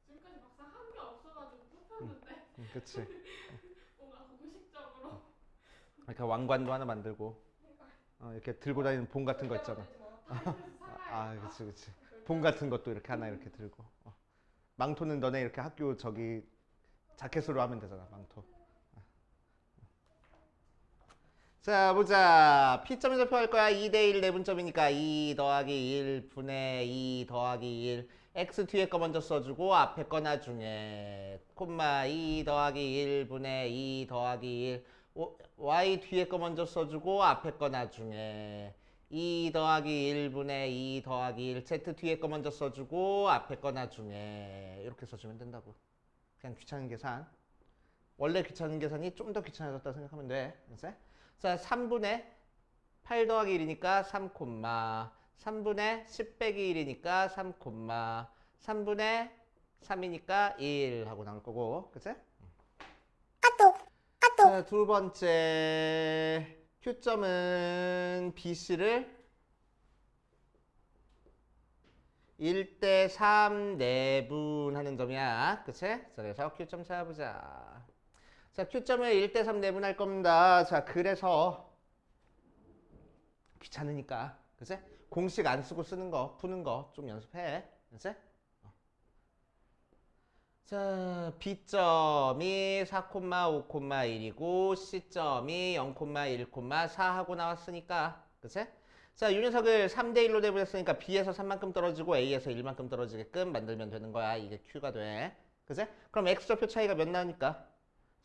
지금까지 막상 한 게 없어가지고 뽑혔는데 그치. 뭔가 공식적으로 그러니까 왕관도 하나 만들고. 이렇게 들고 다니는 봉 같은 거 있잖아. 그치, 그치. 봉 같은 것도 이렇게 하나 이렇게 들고. 망토는 너네 이렇게 학교 저기 자켓으로 하면 되잖아, 망토. 자, 보자. P점에 접할 거야. 2대1 내분점이니까 2 더하기 1 분의 2 더하기 1. X 뒤에 거 먼저 써주고 앞에 거 나중에 콤마 2 더하기 1 분의 2 더하기 1. Y 뒤에 거 먼저 써주고 앞에 거 나중에 2 더하기 1분의 2 더하기 1. Z 뒤에 거 먼저 써주고 앞에 거 나중에 이렇게 써주면 된다고. 그냥 귀찮은 계산. 원래 귀찮은 계산이 좀 더 귀찮아졌다 생각하면 돼. 이제 자, 3분의 8 더하기 1이니까 3 콤마 3분의 10 빼기 1이니까 3 콤마 3분의 3이니까 1 하고 나올 거고, 그치? 자, 두 번째 Q점은 BC를 1대 3 내분하는 점이야, 그치? 자, 그래서 Q점 찾아보자. 자, Q점을 1대 3 내분할 겁니다. 자, 그래서 귀찮으니까, 그치? 공식 안 쓰고 쓰는 거, 푸는 거 좀 연습해, 그치? 자, B점이 4,5,1이고 C점이 0,1,4 하고 나왔으니까, 그치? 자, 이 녀석을 3대1로 내분했으니까 B에서 3만큼 떨어지고 A에서 1만큼 떨어지게끔 만들면 되는 거야. 이게 Q가 돼. 그치? 그럼 X좌표 차이가 몇 나니까?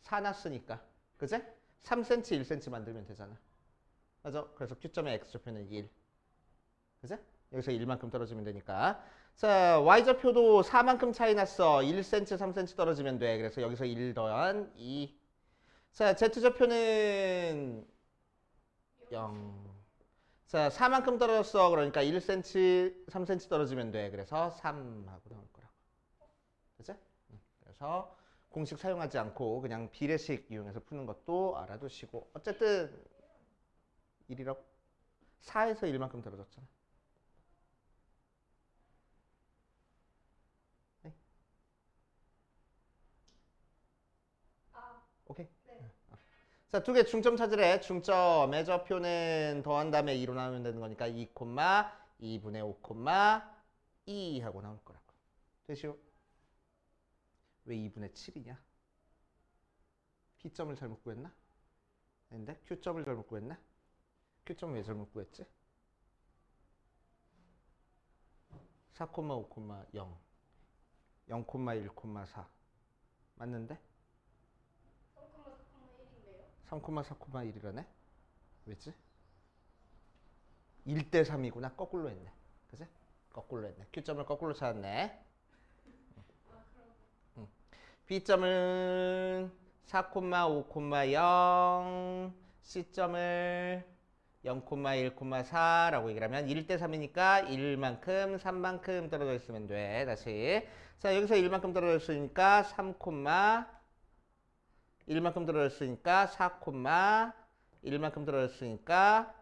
4 났으니까. 그치? 3cm, 1cm 만들면 되잖아. 맞아? 그래서 Q점의 X좌표는 1. 그치? 여기서 1만큼 떨어지면 되니까. 자, Y좌표도 4만큼 차이 났어. 1cm, 3cm 떨어지면 돼. 그래서 여기서 1 더한 2. 자, Z좌표는 0. 자, 4만큼 떨어졌어. 그러니까 1cm, 3cm 떨어지면 돼. 그래서 3 하고 나올 거라고. 그치? 그래서 공식 사용하지 않고 그냥 비례식 이용해서 푸는 것도 알아두시고. 어쨌든 1이라고. 4에서 1만큼 떨어졌잖아. 네? 오케이. 네. 자, 두 개 중점 찾으래. 중점의 좌표는 더한 다음에 2로 나누면 되는 거니까 2, 2분의 5, 2 하고 나올 거라고. 되시오? 왜 2분의 7이냐? P점을 잘못 구했나? 아닌데? Q점을 잘못 구했나? Q점 왜 잘못 구했지? 4,5, 0 0,1,4 맞는데? 3,4,1이라네? 왜지? 1대 3이구나. 거꾸로 했네. 그치? 거꾸로 했네. Q점을 거꾸로 찾았네. B점은 4,5,0 C점을 0,1,4라고 얘기를 하면 1대 3이니까 1만큼 3만큼 떨어져 있으면 돼. 다시 자, 여기서 1만큼 떨어져 있으니까 3, 1만큼 떨어졌으니까 4, 1만큼 떨어졌으니까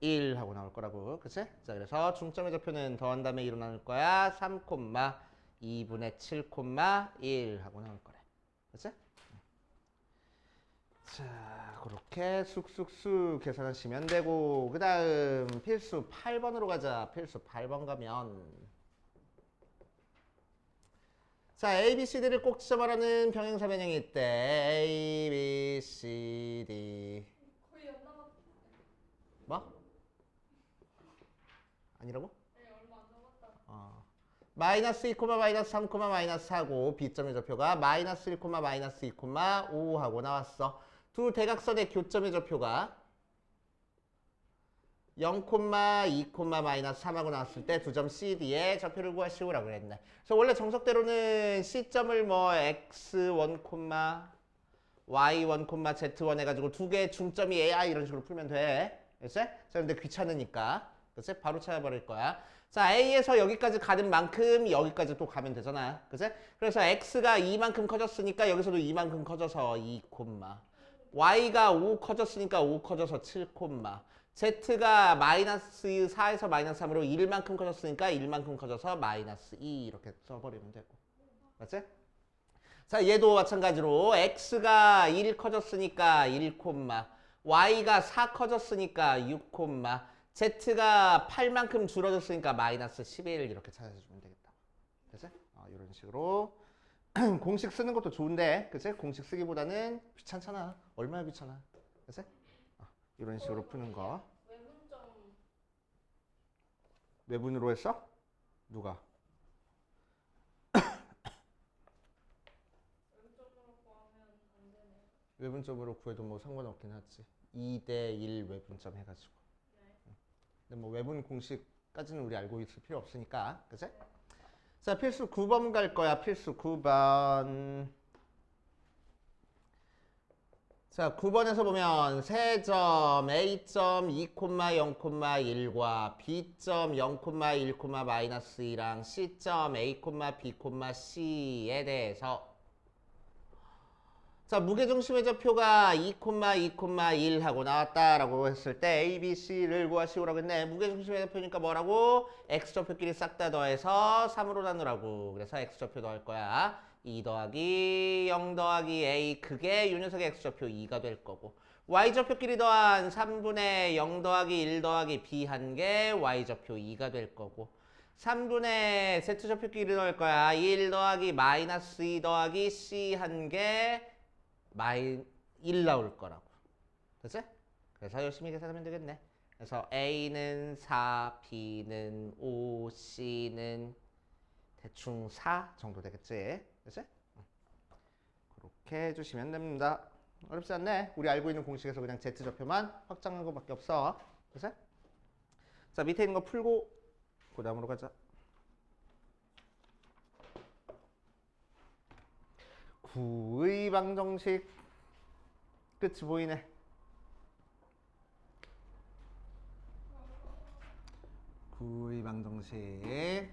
1 하고 나올 거라고. 그치? 자, 그래서 중점의 좌표는 더한 다음에 2로 나눌 거야. 3, 2분의 7, 1 하고 나올 거래. 그치? 자, 그렇게 쑥쑥쑥 계산하시면 되고, 그 다음 필수 8번으로 가자. 필수 8번 가면 자, A, B, C, D를 꼭 지점하라는 병행사 변형이 있대. A, B, C, D. 거의 안 남았는데. 뭐? 아니라고? 네, 얼마 안 남았다. 마이너스 2, 마이너스 3, 마이너스 4고 B점의 좌표가 마이너스 1, 마이너스 2, 5 하고 나왔어. 두 대각선의 교점의 좌표가 0, 2, 마이너스 3 하고 나왔을 때 두 점 CD의 좌표를 구하시오라고 그랬네. 그래서 원래 정석대로는 C점을 뭐 X1, Y1, Z1 해가지고 두 개의 중점이 AI 이런 식으로 풀면 돼. 그치? 자, 근데 귀찮으니까. 그치? 바로 찾아버릴 거야. 자, A에서 여기까지 가는 만큼 여기까지 또 가면 되잖아. 그치? 그래서 X가 2만큼 커졌으니까 여기서도 2만큼 커져서 2, Y가 5 커졌으니까 5 커져서 7, Z가 마이너스 4에서 마이너스 3으로 1만큼 커졌으니까 1만큼 커져서 마이너스 2 이렇게 써버리면 되고. 맞지? 자, 얘도 마찬가지로 X가 1 커졌으니까 1, y가 4 커졌으니까 6, z가 8만큼 줄어졌으니까 마이너스 11 이렇게 찾아주면 되겠다. 그치? 이런 식으로 공식 쓰는 것도 좋은데, 그치? 공식 쓰기보다는 귀찮잖아. 얼마나 귀찮아. 그치? 이런 식으로 푸는 거. 외분점 외분으로 했어? 누가? 외분점으로 구하면 안 되네요. 외분점으로 구해도 뭐 상관없긴 하지. 2대1 외분점 해가지고. 네. 근데 뭐 외분 공식까지는 우리 알고 있을 필요 없으니까. 그치? 자, 필수 9번 갈 거야. 필수 9번. 자, 9번에서 보면 세점 A점 2,0,1과 B점 0,1, C점 A, B, C에 대해서 자, 무게중심의 좌표가 2,2,1 하고 나왔다라고 했을 때 A, B, C를 구하시오라고 했네. 무게중심의 좌표니까 뭐라고? X좌표끼리 싹 다 더해서 3으로 나누라고. 그래서 X좌표 더할 거야. 2 더하기 0 더하기 A, 그게 요 녀석의 X좌표 2가 될 거고, Y좌표끼리 더한 3분의 0 더하기 1 더하기 B 한 게 Y좌표 2가 될 거고, 3분의 Z좌표끼리 넣을 거야. 1 더하기 마이너스 2 더하기 C 한 게 1 나올 거라고. 그치? 그래서 열심히 계산하면 되겠네. 그래서 A는 4, B는 5, C는 대충 4 정도 되겠지? 그치? 그렇게 해주시면 됩니다. 어렵지 않네. 우리 알고 있는 공식에서 그냥 Z좌표만 확장한 것밖에 없어. 그치? 자, 밑에 있는 거 풀고 그 다음으로 가자. 9의 방정식 끝이 보이네. 9의 방정식.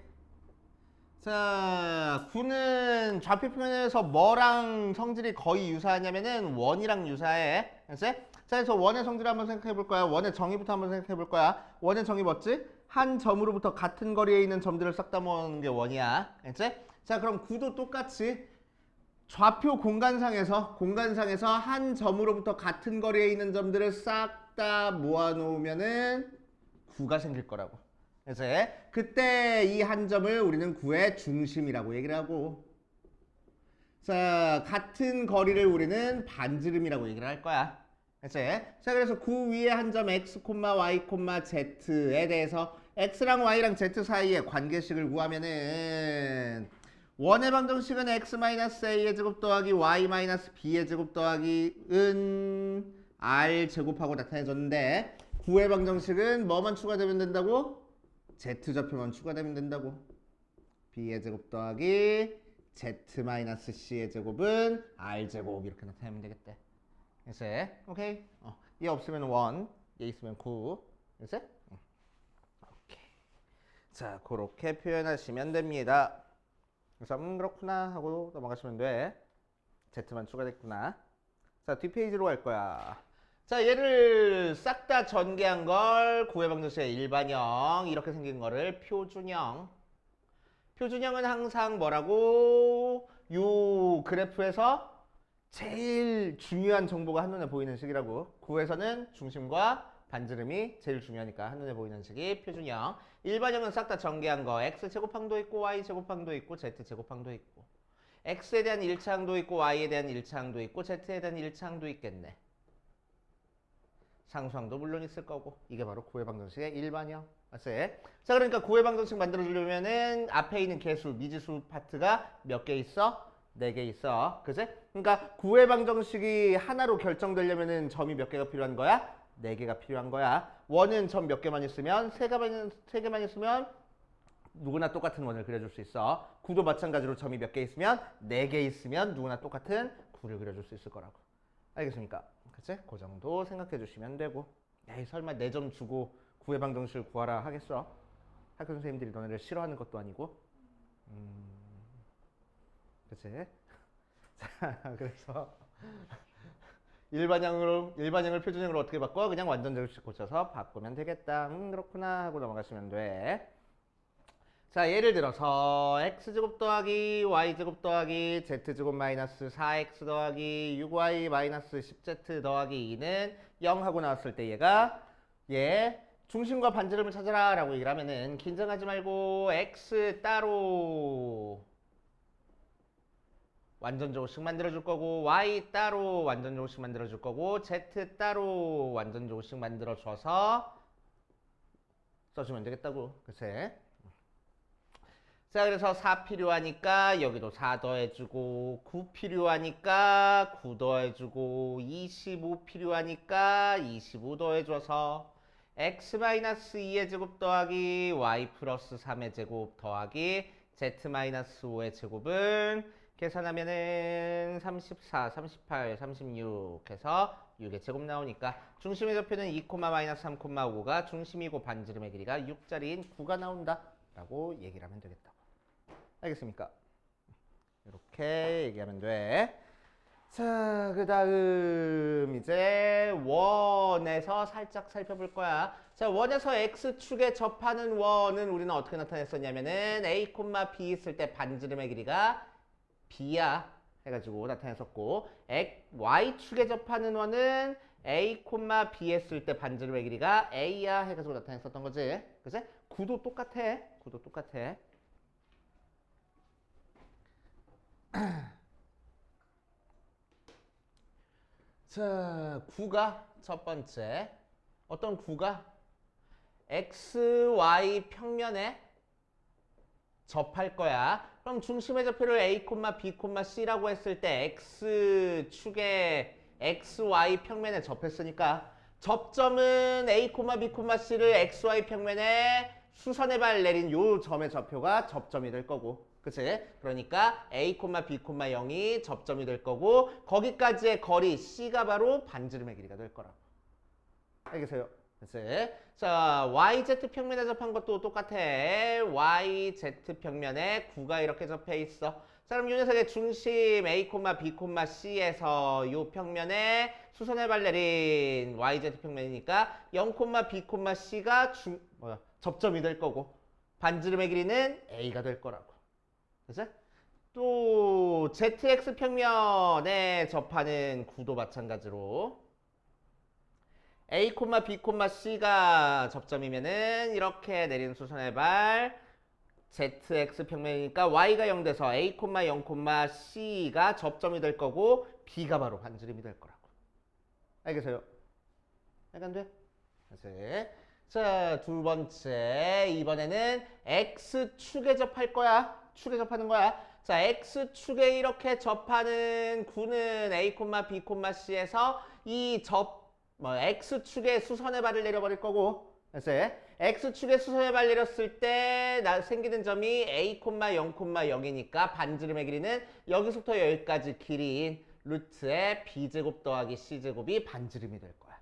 자, 9는 좌표 표면에서 뭐랑 성질이 거의 유사하냐면은 원이랑 유사해. 그치? 자, 그래서 원의 성질 한번 생각해 볼 거야. 원의 정의부터 한번 생각해 볼 거야. 원의 정의 뭐지? 한 점으로부터 같은 거리에 있는 점들을 싹 다 모아놓는 게 원이야. 그치? 자, 그럼 9도 똑같이 좌표 공간상에서 한 점으로부터 같은 거리에 있는 점들을 싹 다 모아놓으면은 9가 생길 거라고. 그래서 그때 이 한 점을 우리는 9의 중심이라고 얘기를 하고, 자, 같은 거리를 우리는 반지름이라고 얘기를 할 거야. 그치? 자, 그래서 9 위에 한 점 x, y, z에 대해서 x랑 y랑 z 사이의 관계식을 구하면은 원의 방정식은 x-a의 제곱 더하기 y-b의 제곱 더하기 은 r 제곱하고 나타내줬는데, 9의 방정식은 뭐만 추가되면 된다고? z좌표만 추가되면 된다고. b의 제곱 더하기 z-c의 제곱은 r제곱 이렇게 나타내면 되겠대. 그래서 오케이? 얘 없으면 1, 얘 있으면 9. 그래서 오케이. 자, 그렇게 표현하시면 됩니다. 그래서 그렇구나 하고 넘어가시면 돼. z만 추가됐구나. 자, 뒷페이지로 갈 거야. 자, 얘를 싹 다 전개한 걸 9의 방정식의 일반형 이렇게 생긴 거를 표준형. 표준형은 항상 뭐라고? 요 그래프에서 제일 중요한 정보가 한눈에 보이는 식이라고. 9에서는 중심과 반지름이 제일 중요하니까 한눈에 보이는 식이 표준형. 일반형은 싹 다 전개한 거. x제곱항도 있고 y제곱항도 있고 z제곱항도 있고, x에 대한 1차항도 있고 y에 대한 1차항도 있고 z에 대한 1차항도 있겠네. 상수항도 물론 있을 거고. 이게 바로 9의 방정식의 일반형. 맞지? 자, 그러니까 9의 방정식 만들어주려면은 앞에 있는 개수, 미지수 파트가 몇 개 있어? 4개 있어. 그치? 그러니까 9의 방정식이 하나로 결정되려면은 점이 몇 개가 필요한 거야? 4개가 필요한 거야. 원은 점 몇 개만 있으면, 3개만 있으면 누구나 똑같은 원을 그려줄 수 있어. 9도 마찬가지로 점이 몇 개 있으면, 4개 있으면 누구나 똑같은 9를 그려줄 수 있을 거라고. 알겠습니까? 그치? 그 정도 생각해 주시면 되고. 에이, 설마 4점 주고 9의 방정식을 구하라 하겠어? 학교 선생님들이 너네를 싫어하는 것도 아니고. 그치? 자, 그래서 일반형을 표준형으로 어떻게 바꿔? 그냥 완전 제곱식 고쳐서 바꾸면 되겠다. 그렇구나 하고 넘어가시면 돼. 자, 예를 들어서 x제곱 더하기 y제곱 더하기 z제곱 마이너스 4x 더하기 6y 마이너스 10z 더하기 2는 0 하고 나왔을 때 얘가 중심과 반지름을 찾아라 라고 얘기를 하면은 긴장하지 말고 x 따로 완전 조금씩 만들어줄 거고 y 따로 완전 조금씩 만들어줄 거고 z 따로 완전 조금씩 만들어줘서 써주면 되겠다고. 글쎄. 자, 그래서 4 필요하니까 여기도 4 더해주고 9 필요하니까 9 더해주고 25 필요하니까 25 더해줘서 x-2의 제곱 더하기 y 플러스 3의 제곱 더하기 z-5의 제곱은 계산하면은 34, 38, 36 해서 6의 제곱 나오니까 중심의 좌표는 2, 마이너스 3, 5가 중심이고 반지름의 길이가 6짜리인 9가 나온다 라고 얘기를 하면 되겠다. 알겠습니까? 이렇게 얘기하면 돼. 자, 그 다음 이제 원에서 살짝 살펴볼 거야. 자, 원에서 x축에 접하는 원은 우리는 어떻게 나타냈었냐면은 a, b 있을 때 반지름의 길이가 b야 해가지고 나타냈었고 y축에 접하는 원은 a, b 했을 때 반지름의 길이가 a야 해가지고 나타냈었던 거지. 그치? 구도 똑같아. 구도 똑같아. 자, 구가 첫 번째. 어떤 구가 x, y 평면에 접할 거야. 그럼 중심의 좌표를 a, b, c라고 했을 때 x축에 x, y 평면에 접했으니까 접점은 a, b, c를 x, y 평면에 수선의 발 내린 요 점의 좌표가 접점이 될 거고. 그치? 그러니까 a, b, 0이 접점이 될 거고 거기까지의 거리 c가 바로 반지름의 길이가 될 거라고. 알겠어요? 그치? 자, YZ 평면에 접한 것도 똑같아. YZ 평면에 9가 이렇게 접해 있어. 자, 그럼 이 녀석의 중심 A, B, C에서 이 평면에 수선의 발 내린 YZ 평면이니까 0, B, C가 접점이 될 거고 반지름의 길이는 A가 될 거라고. 그치? 또 ZX 평면에 접하는 구도 마찬가지로 A, B, C가 접점이면은 이렇게 내린 수선의 발 ZX 평면이니까 Y가 0 돼서 A, 0, C가 접점이 될 거고 B가 바로 반지름이 될 거라고. 알겠어요? 약간 돼? 그치? 자, 두 번째 이번에는 X축에 접할 거야. 축에 접하는 거야. 자, X축에 이렇게 접하는 구는 A, B, C에서 이 X축에 수선의 발을 내려버릴 거고, 그래서 X축에 수선의 발 내렸을 때 생기는 점이 A, 0, 0이니까 반지름의 길이는 여기서부터 여기까지 길이인 루트의 B제곱 더하기 C제곱이 반지름이 될 거야.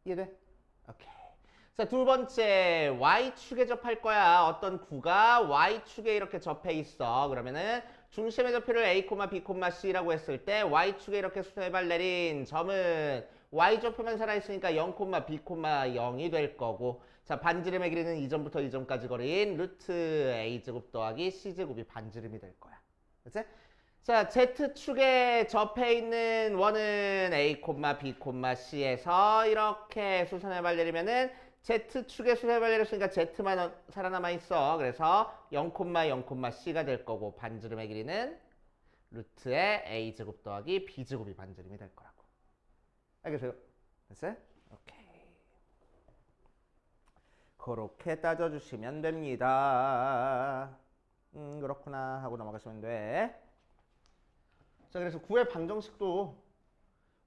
이해돼? 오케이. 자, 두 번째 Y축에 접할 거야. 어떤 구가 Y축에 이렇게 접해 있어. 그러면은 중심의 좌표를 A, B, C라고 했을 때 Y축에 이렇게 수선의 발 내린 점은 Y좌표만 살아있으니까 0, B, 0이 될 거고 자, 반지름의 길이는 이 점부터 이 점까지 거리인 루트 A제곱 더하기 C제곱이 반지름이 될 거야. 그치? 자, Z축에 접해 있는 원은 A, B, C에서 이렇게 수선의 발 내리면은 Z축에 수선의 발 내렸으니까 Z만 살아남아 있어. 그래서 0, 0, C가 될 거고 반지름의 길이는 루트의 A제곱 더하기 B제곱이 반지름이 될 거라고. 알겠어요? 됐어요? 오케이. 그렇게 따져주시면 됩니다. 그렇구나 하고 넘어가시면 돼. 자, 그래서 구의 방정식도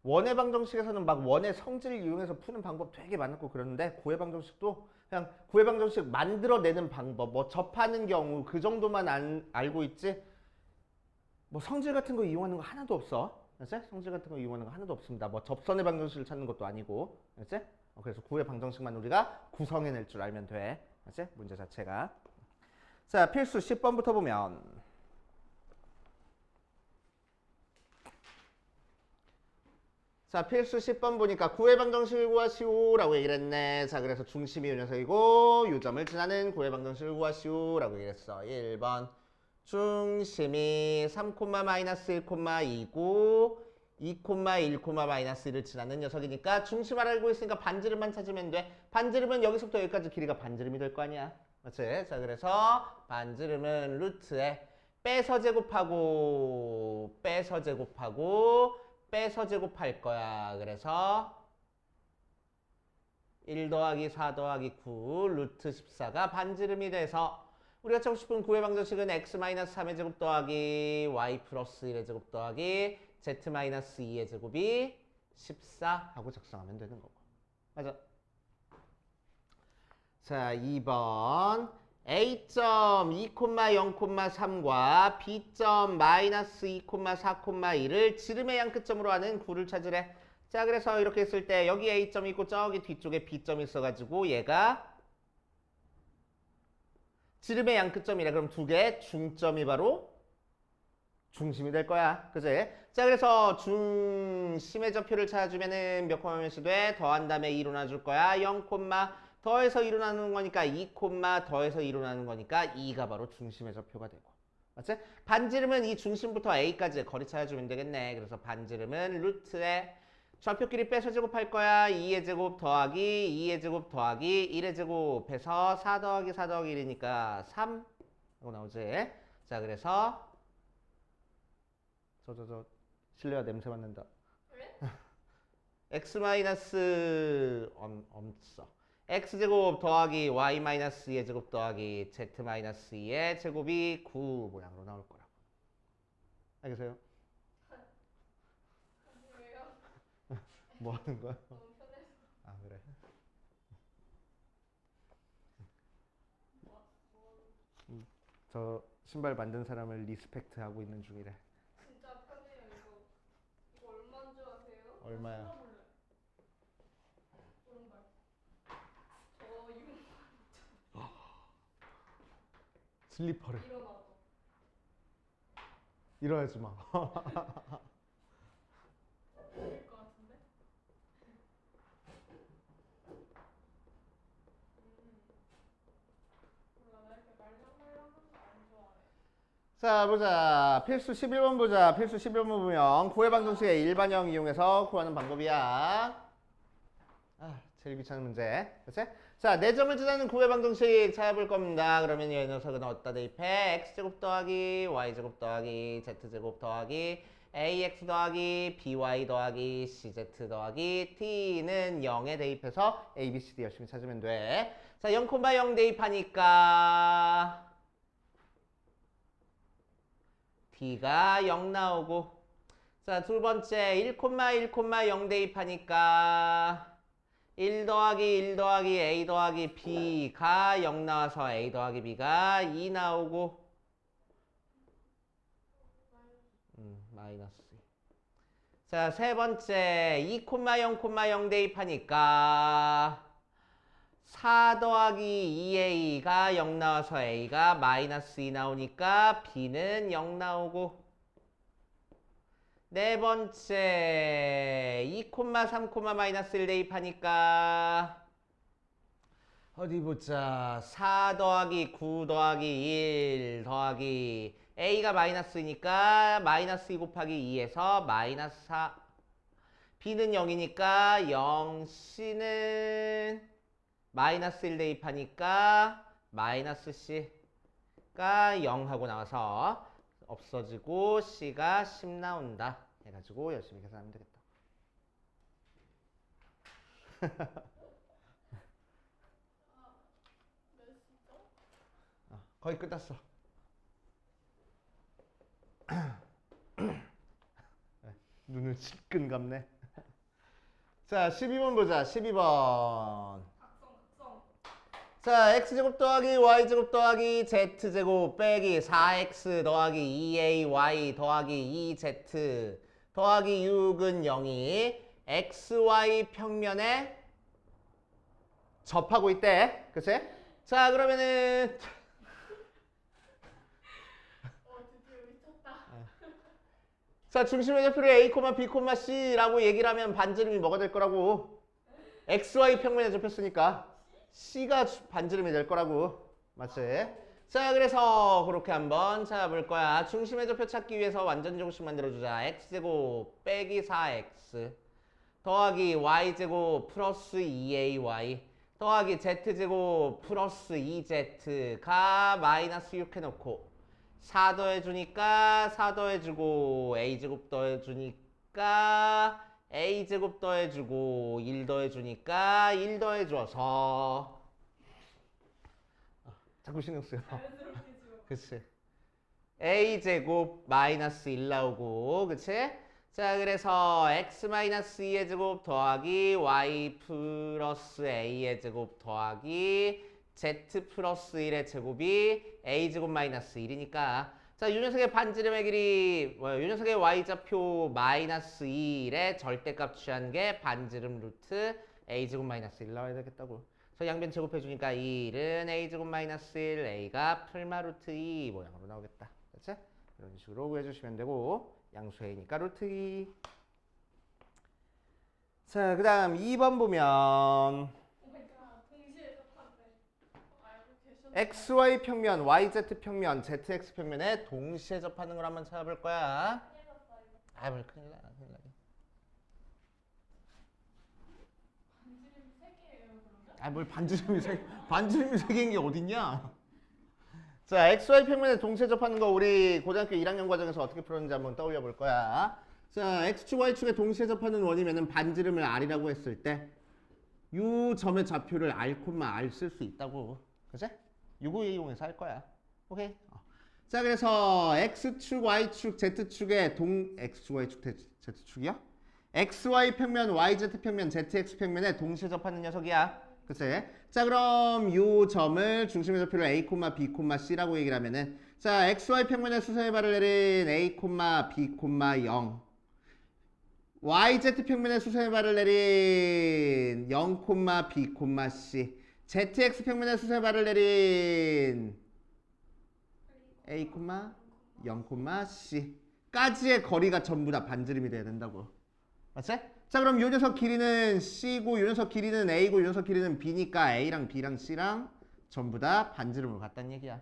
원의 방정식에서는 막 원의 성질을 이용해서 푸는 방법 되게 많고 그러는데 구의 방정식도 그냥 구의 방정식 만들어내는 방법, 뭐 접하는 경우 그 정도만 알고 있지 뭐 성질 같은 거 이용하는 거 하나도 없어. 알았지? 성질 같은 거 이용하는 거 하나도 없습니다. 뭐 접선의 방정식을 찾는 것도 아니고. 알았지? 그래서 구의 방정식만 우리가 구성해낼 줄 알면 돼. 알았지? 문제 자체가. 자, 필수 10번부터 보면 자, 필수 10번 보니까 구의 방정식을 구하시오라고 얘기를 했네. 자, 그래서 중심이 요 녀석이고 요점을 지나는 구의 방정식을 구하시오라고 얘기를 했어. 1번 중심이 3, 마이너스 1, 2고 2, 1, 마이너스 1을 지나는 녀석이니까 중심을 알고 있으니까 반지름만 찾으면 돼. 반지름은 여기서부터 여기까지 길이가 반지름이 될 거 아니야. 맞지? 자, 그래서 반지름은 루트에 빼서 제곱하고 제곱할 거야. 그래서 1 더하기 4 더하기 9 루트 14가 반지름이 돼서 우리가 찾고 싶은 구의 방정식은 x-3의 제곱 더하기 y 플러스 1의 제곱 더하기 z-2의 제곱이 14 하고 작성하면 되는 거고. 맞아. 자, 2번 a.2, 0,3과 b.-2, 4,1을 지름의 양 끝점으로 하는 구를 찾으래. 자, 그래서 이렇게 했을 때 여기 a점이 있고 저기 뒤쪽에 b점이 있어가지고 얘가 지름의 양 끝점이래. 그럼 두 개 중점이 바로 중심이 될 거야. 그지? 자, 그래서 중심의 좌표를 찾아주면은 몇 콤마 몇이 돼? 더한 다음에 2로 나눠줄 거야. 0, 더해서 2로 나누는 거니까 2, 더해서 2로 나누는 거니까 2가 바로 중심의 좌표가 되고. 맞지? 반지름은 이 중심부터 A까지의 거리 찾아주면 되겠네. 그래서 반지름은 루트에 좌표끼리 빼서 제곱할 거야. 2의 제곱 더하기 2의 제곱 더하기 1의 제곱해서 4 더하기 4 더하기 1이니까 3 하고 나오지. 자, 그래서 실내화 냄새 맡는다. 왜? x 마이너스 없어. x제곱 더하기 y 마이너스 2의 제곱 더하기 z 마이너스 2의 제곱이 9 모양으로 나올 거라고. 알겠어요? 왜요? 뭐 하는 거야? 너무 편해서. 아, 그래. 저 신발 만든 사람을 리스펙트 하고 있는 중이래. 진짜 편해요 이거. 이거 얼마인 줄 아세요? 얼마야? 신어볼래. 오른발. 저 이거 슬리퍼를 일어나도. 이러지 마. 될것 같은데? 몰라 나 이렇게 말랑말랑한 거 안 좋아해. 자, 보자. 필수 11번 보자. 필수 11번 보면 구의 방정식의 일반형 이용해서 구하는 방법이야. 아, 제일 귀찮은 문제. 그치? 자, 4점을 지나는 구의 방정식 찾아볼 겁니다. 그러면 이 녀석은 어디다 대입해? x제곱 더하기 y제곱 더하기 z제곱 더하기 ax 더하기 by 더하기 cz 더하기 t는 0에 대입해서 a, b, c, d 열심히 찾으면 돼. 자, 0,0 대입하니까 d가 0 나오고, 자, 두 번째 1,0 대입하니까 1 더하기 a 더하기 b가 0 나와서 a 더하기 b가 2 나오고, 마이너스. 자, 세 번째 2,0 대입하니까 4 더하기 2a가 0 나와서 a가 마이너스 2 나오니까 b는 0 나오고, 네 번째 2,3, 마이너스 1 대입하니까 어디 보자. 4 더하기 9 더하기 1 더하기 a가 마이너스이니까 마이너스 2 곱하기 2에서 마이너스 4. b는 0이니까 0, c는 마이너스 1 대입하니까 마이너스 c가 0 하고 나와서 없어지고 c가 10 나온다 해가지고 열심히 계산하면 되겠다. 거의 끝났어. 눈을 질끈 감네. 자, 12번 보자. 12번. 각성. 자, x제곱 더하기 y제곱 더하기 z제곱 빼기 4x 더하기 2ay 더하기 2z 더하기 6은 0이 xy 평면에 접하고 있대. 그치? 자, 그러면은 드디어 미쳤다. 자, 중심의 좌표를 A, B, C라고 얘기를 하면 반지름이 뭐가 될 거라고? XY 평면에 접혔으니까 C가 반지름이 될 거라고. 맞지? 자, 그래서 그렇게 한번 찾아볼 거야. 중심의 좌표 찾기 위해서 완전 정식 만들어주자. X제곱 빼기 4X 더하기 Y제곱 플러스 2AY 더하기 Z제곱 플러스 2Z가 마이너스 6 해놓고 4 더해주니까 4 더해주고 A제곱 더해주니까 A제곱 더해주고 1 더해주니까 1 더해줘서 자꾸 신경 쓰여. 자연스럽게 지워. 그치. A제곱 마이너스 1 나오고 그치? 자, 그래서 x 마이너스 2의 제곱 더하기 y 플러스 a의 제곱 더하기 z 플러스 1의 제곱이 a 제곱 마이너스 1이니까 자, 이 녀석의 반지름의 길이 이 녀석의 y좌표 마이너스 2의 절대값 취한 게 반지름 루트 a 제곱 마이너스 1 나와야 되겠다고. 그래서 양변 제곱해주니까 1은 a 제곱 마이너스 1 a가 풀마 루트 2 모양으로 나오겠다. 그치? 이런 식으로 구해주시면 되고 양수 a니까 루트 2. 자, 그 다음 2번 보면 오마이갓. 동시에 접한대. 알고 계셨나요? XY 평면, YZ 평면, ZX 평면에 동시에 접하는 걸 한번 찾아볼 거야. 아, 뭘 큰일 나, 큰일 나. 반지름 3개예요 그러면? 아, 뭘 반지름이 세 개인 게 어딨냐? 자, XY 평면에 동시에 접하는 거 우리 고등학교 1학년 과정에서 어떻게 풀었는지 한번 떠올려 볼 거야. 자, X축, Y축에 동시에 접하는 원이면은 반지름을 R이라고 했을 때 이 점의 좌표를 R, R 쓸 수 있다고. 그치? 요거 이용해서 할 거야. 오케이? 자, 그래서 X축, Y축, Z축에 X축, Y축, Z축이요? XY 평면, YZ 평면, ZX 평면에 동시에 접하는 녀석이야. 그치? 자, 그럼 이 점을 중심의 좌표를 A, B, C라고 얘기를 하면은 자, XY 평면에 수선의 발을 내린 A, B, 0 YZ 평면에 수선의 발을 내린 0, B, C ZX 평면에 수선의 발을 내린 A, 0, C 까지의 거리가 전부 다 반지름이 돼야 된다고. 맞지? 자, 그럼 요 녀석 길이는 C고 요 녀석 길이는 A고 요 녀석 길이는 B니까 A랑 B랑 C랑 전부 다 반지름으로 같다는 얘기야.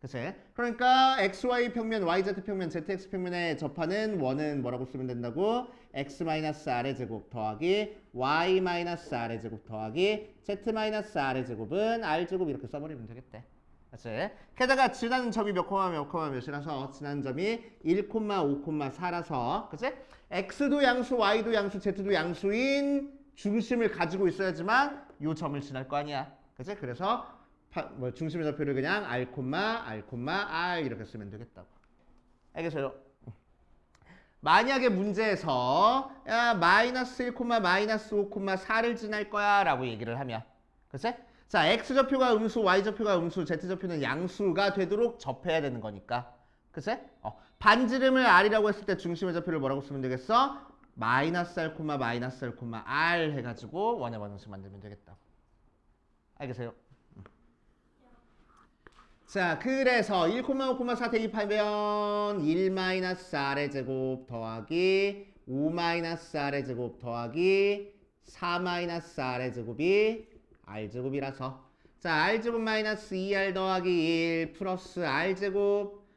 그치? 그러니까 XY 평면, YZ 평면, ZX 평면에 접하는 원은 뭐라고 쓰면 된다고? X-R의 제곱 더하기 Y-R의 제곱 더하기 Z-R의 제곱은 R제곱 이렇게 써버리면 되겠대. 그치? 게다가 지나는 점이 몇 몇이라서 지나는 점이 1, 5, 4라서 그치? X도 양수, Y도 양수, Z도 양수인 중심을 가지고 있어야지만 요 점을 지날 거 아니야. 그치? 그래서 중심의 좌표를 그냥 R, R 이렇게 쓰면 되겠다고. 알겠어요? 만약에 문제에서 야, 마이너스 1, 마이너스 5, 4를 지날 거야 라고 얘기를 하면 그치? 자, X좌표가 음수, Y좌표가 음수, Z좌표는 양수가 되도록 접해야 되는 거니까 그치? 반지름을 R이라고 했을 때 중심의 좌표를 뭐라고 쓰면 되겠어? 마이너스 R, 마이너스 R, R 해가지고 원의 원형식 만들면 되겠다고. 알겠어요? 자, 그래서 1, 5, 4 대입하면 1 마이너스 R의 제곱 더하기 5 마이너스 R의 제곱 더하기 4 마이너스 R의 제곱이 R제곱이라서 자, R제곱 마이너스 2R 더하기 1 플러스 R제곱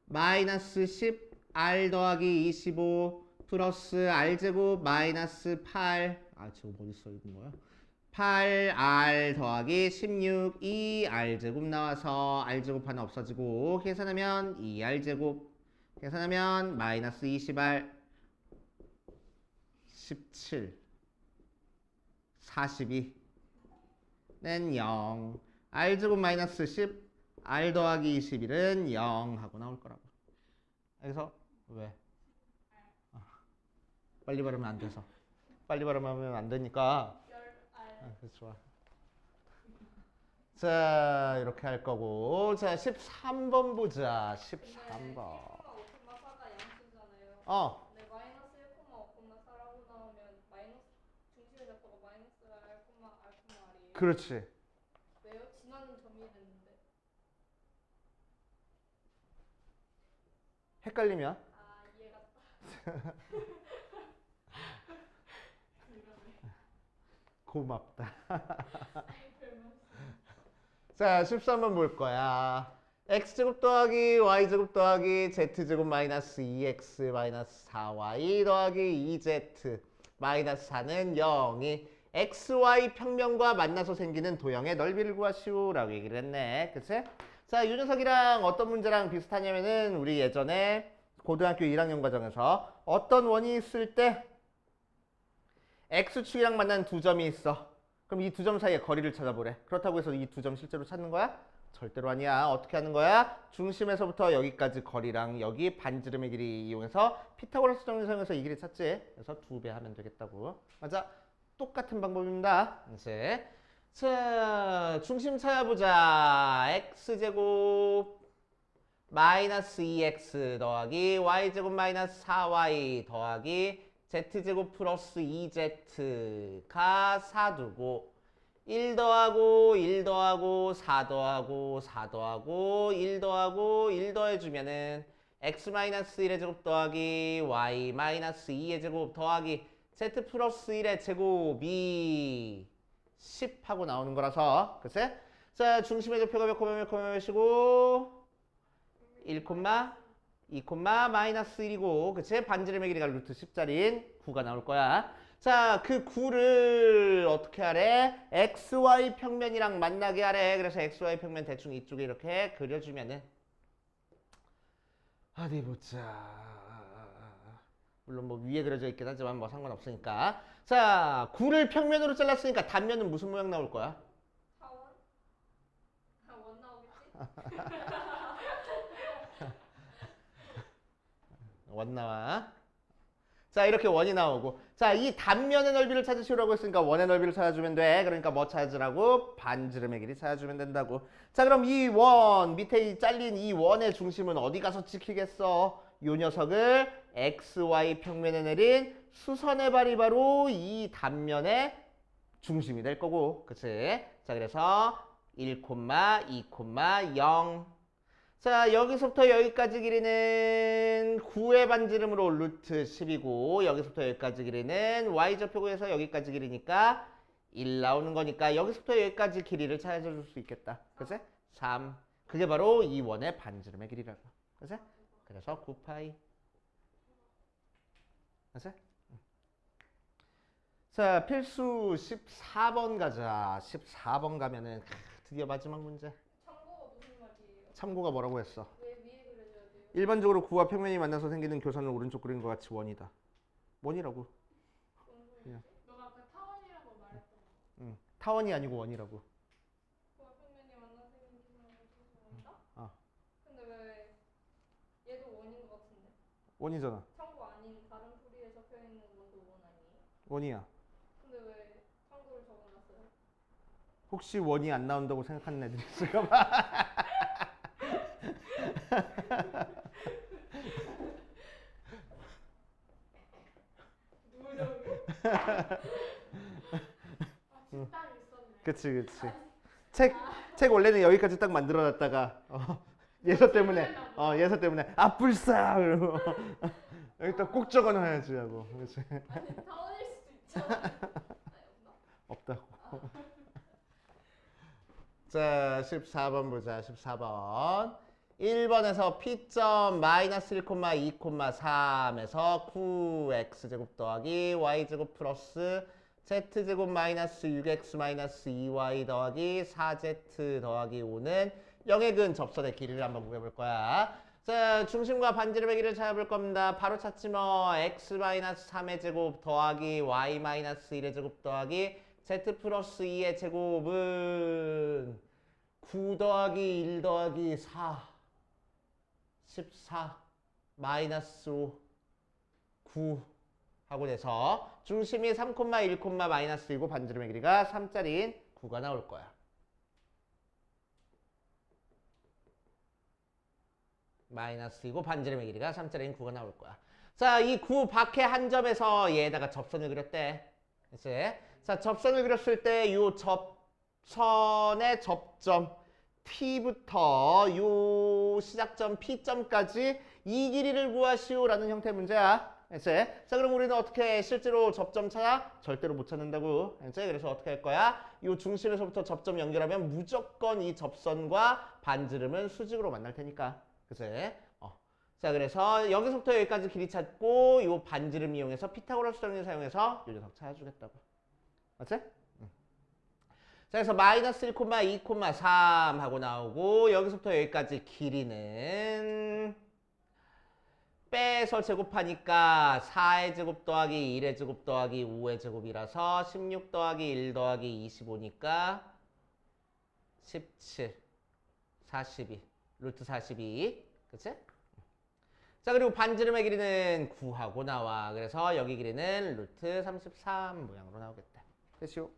마이너스 10 R 더하기 25 플러스 R제곱 마이너스 8 제곱 어디 써 있는 거야? 8R 더하기 16 2R제곱 나와서 R제곱 하나 없어지고 계산하면 2R제곱 계산하면 마이너스 20R 17 42는 0 R제곱 마이너스 10 R 더하기 21은 0 하고 나올 거라고. 그래서 왜? 빨리 발음하면 안 돼서 빨리 발음하면 안 되니까 좋아. 자, 이렇게 할 거고. 자, 13번 보자. 13번. 1,5,4가 양수잖아요. 어. 근데 마이너스 1,5,4라고 나오면 마이너스 중심의 좌표가 마이너스 R, R이에요. 그렇지. 왜요? 지나는 점이 됐는데. 헷갈리면? 이해가 딱. 고맙다. 별말. 자, 13번 볼 거야. x제곱 더하기 y제곱 더하기 z제곱 마이너스 2x 마이너스 4y 더하기 2z 마이너스 4는 0이 xy 평면과 만나서 생기는 도형의 넓이를 구하시오 라고 얘기를 했네. 그치? 자, 이 녀석이랑 어떤 문제랑 비슷하냐면은 우리 예전에 고등학교 1학년 과정에서 어떤 원이 있을 때 x축이랑 만난 두 점이 있어. 그럼 이 두 점 사이의 거리를 찾아보래. 그렇다고 해서 이 두 점 실제로 찾는 거야? 절대로 아니야. 어떻게 하는 거야? 중심에서부터 여기까지 거리랑 여기 반지름의 길이 이용해서 피타고라스 정리 사용해서 이 길이 찾지. 그래서 2배 하면 되겠다고. 맞아. 똑같은 방법입니다. 이제 자, 중심 찾아보자. x제곱 마이너스 2x 더하기 y제곱 마이너스 4y 더하기 z제곱 플러스 2z가 4 두고 1 더하고 1 더하고 4 더하고 4 더하고 1 더하고 1 더해주면은 x 마이너스 1의 제곱 더하기 y 마이너스 2의 제곱 더하기 z 플러스 1의 제곱이 10 하고 나오는 거라서 그치? 자, 중심의 좌표가 몇 몇이고 1, 2, 마이너스 1이고 그치? 반지름의 길이가 루트 10짜리인 9가 나올 거야. 자, 그 9를 어떻게 하래? XY 평면이랑 만나게 하래. 그래서 XY 평면 대충 이쪽에 이렇게 그려주면은 어디 보자. 물론 뭐 위에 그려져 있긴 하지만 뭐 상관없으니까. 자, 9를 평면으로 잘랐으니까 단면은 무슨 모양 나올 거야? 사원? 원 나오겠지? 원 나와. 자, 이렇게 원이 나오고. 자, 이 단면의 넓이를 찾으시라고 했으니까 원의 넓이를 찾아주면 돼. 그러니까 뭐 찾으라고? 반지름의 길이 찾아주면 된다고. 자, 그럼 이 원, 밑에 이 잘린 이 원의 중심은 어디 가서 찍히겠어? 요 녀석을 XY 평면에 내린 수선의 발이 바로 이 단면의 중심이 될 거고. 그치? 자, 그래서 1, 2, 0. 자, 여기서부터 여기까지 길이는 9의 반지름으로 루트 10이고 여기서부터 여기까지 길이는 y좌표구에서 여기까지 길이니까 1 나오는 거니까 여기서부터 여기까지 길이를 찾아줄 수 있겠다. 그치? 3. 그게 바로 이 원의 반지름의 길이라고. 그치? 그래서 9파이. 그치? 자, 필수 14번 가자. 14번 가면은 드디어 마지막 문제. 참고가 무슨 말이에요? 참고가 뭐라고 했어? 왜 위에 그려줘야 돼요? 일반적으로 구와 평면이 만나서 생기는 교선은 오른쪽 그린 것 같이 원이다. 원이라고. 그냥. 너가 아까 타원이라고 말했던 거. 응. 타원이 아니고 원이라고. 구와 평면이 만나서 생긴 기준은 원이다? 아, 근데 왜 얘도 원인 것 같은데? 원이잖아. 참고 아닌 다른 풀이에 적혀있는 원도 원 아니에요? 원이야. 근데 왜 참고를 적어놨어요? 혹시 원이 안 나온다고 생각하는 애들이 있을까 봐. 딱 있었네. 그치. 책 원래는 여기까지 딱 만들어놨다가 예서 때문에 아 불사 그러고 여기다 꼭 적어놔야지 하고. 그치. 아니 타원일 수도 있잖아. 아니 없나? 없다고. 자, 14번 보자. 14번. 1번에서 P점 마이너스 1, 2, 3에서 9x제곱 더하기 y제곱 플러스 z제곱 마이너스 6x 마이너스 2y 더하기 4z 더하기 5는 0의 근 접선의 길이를 한번 구해볼 거야. 자, 중심과 반지름의 길이를 찾아볼 겁니다. 바로 찾지 뭐. x 마이너스 3의 제곱 더하기 y 마이너스 1의 제곱 더하기 z 플러스 2의 제곱은 9 더하기 1 더하기 4 14 마이너스 5 9 하고 돼서 중심이 3, 1, 마이너스 1이고 반지름의 길이가 3짜리인 9가 나올 거야. 마이너스 2고 반지름의 길이가 3짜리인 9가 나올 거야. 자, 이 9 밖에 한 점에서 얘에다가 접선을 그렸대. 그치? 자, 접선을 그렸을 때 이 접선의 접점 P부터 요 시작점 P점까지 이 길이를 구하시오라는 형태의 문제야. 알지? 자, 그럼 우리는 어떻게 실제로 접점 찾아? 절대로 못 찾는다고. 알지? 그래서 어떻게 할 거야? 이 중심에서부터 접점 연결하면 무조건 이 접선과 반지름은 수직으로 만날 테니까. 그치? 자, 그래서 여기서부터 여기까지 길이 찾고 이 반지름 이용해서 피타고라스 정리 사용해서 이 녀석 찾아주겠다고. 맞지? 자, 그래서 마이너스 1, 2, 3 하고 나오고 여기서부터 여기까지 길이는 빼서 제곱하니까 4의 제곱 더하기 1의 제곱 더하기 5의 제곱이라서 16 더하기 1 더하기 25니까 17, 42, 루트 42. 그치? 자, 그리고 반지름의 길이는 9하고 나와. 그래서 여기 길이는 루트 33 모양으로 나오겠다. 됐슈?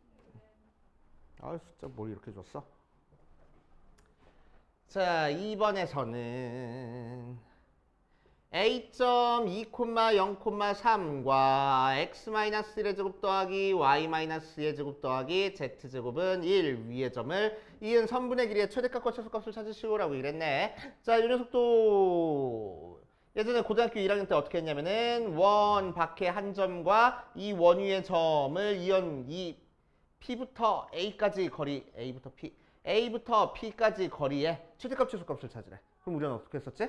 아, 숫자 뭘 이렇게 줬어? 자, 2번에서는 a.2,0,3과 x-1의 제곱 더하기 y-의 제곱 더하기 z제곱은 1 위의 점을 이은 선분의 길이의 최대값과 최소값을 찾으시오라고 이랬네. 자, 이 녀석도 예전에 고등학교 1학년 때 어떻게 했냐면은 원 밖에 한 점과 이 원 위의 점을 이은 이 P부터 A까지 거리, A부터 P까지 거리의 최대값, 최소값을 찾으래. 그럼 우리는 어떻게 했었지?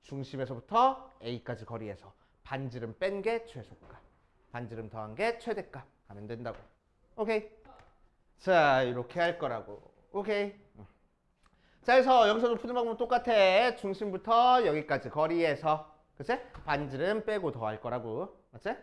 중심에서부터 A까지 거리에서 반지름 뺀 게 최소값, 반지름 더한 게 최대값 하면 된다고. 오케이? 자, 이렇게 할 거라고. 오케이? 자, 그래서 여기서도 푸는 방법은 똑같아. 중심부터 여기까지 거리에서, 그치? 반지름 빼고 더할 거라고. 맞지?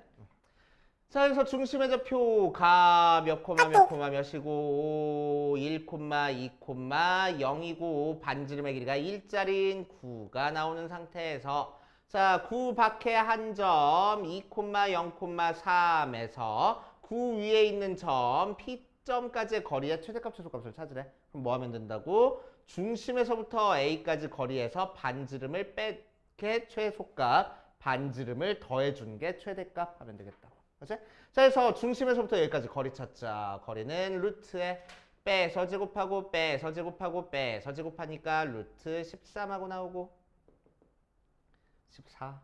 자, 그래서 중심의 좌표가 몇 코마 몇 코마 몇이고 1 코마 2 코마 0이고 반지름의 길이가 1짜리인 9가 나오는 상태에서 자, 9 밖에 한 점 2 코마 0 코마 3에서 9 위에 있는 점 P점까지의 거리의 최대값 최소값을 찾으래. 그럼 뭐 하면 된다고? 중심에서부터 A까지 거리에서 반지름을 뺀게 최소값, 반지름을 더해준 게 최대값 하면 되겠다. 그치? 자, 그래서 중심에서부터 여기까지 거리 찾자. 거리는 루트에 빼서 제곱하고 빼서 제곱하고 빼서 제곱하니까 루트 13하고 나오고 14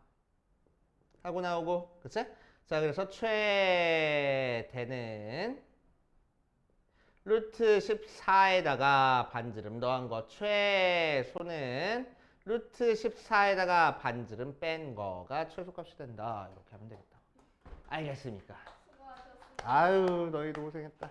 하고 나오고. 그치? 자, 그래서 최대는 루트 14에다가 반지름 더한 거, 최소는 루트 14에다가 반지름 뺀 거가 최소값이 된다. 이렇게 하면 되겠다. 알겠습니까? 수고하셨습니다. 아유, 너희도 고생했다.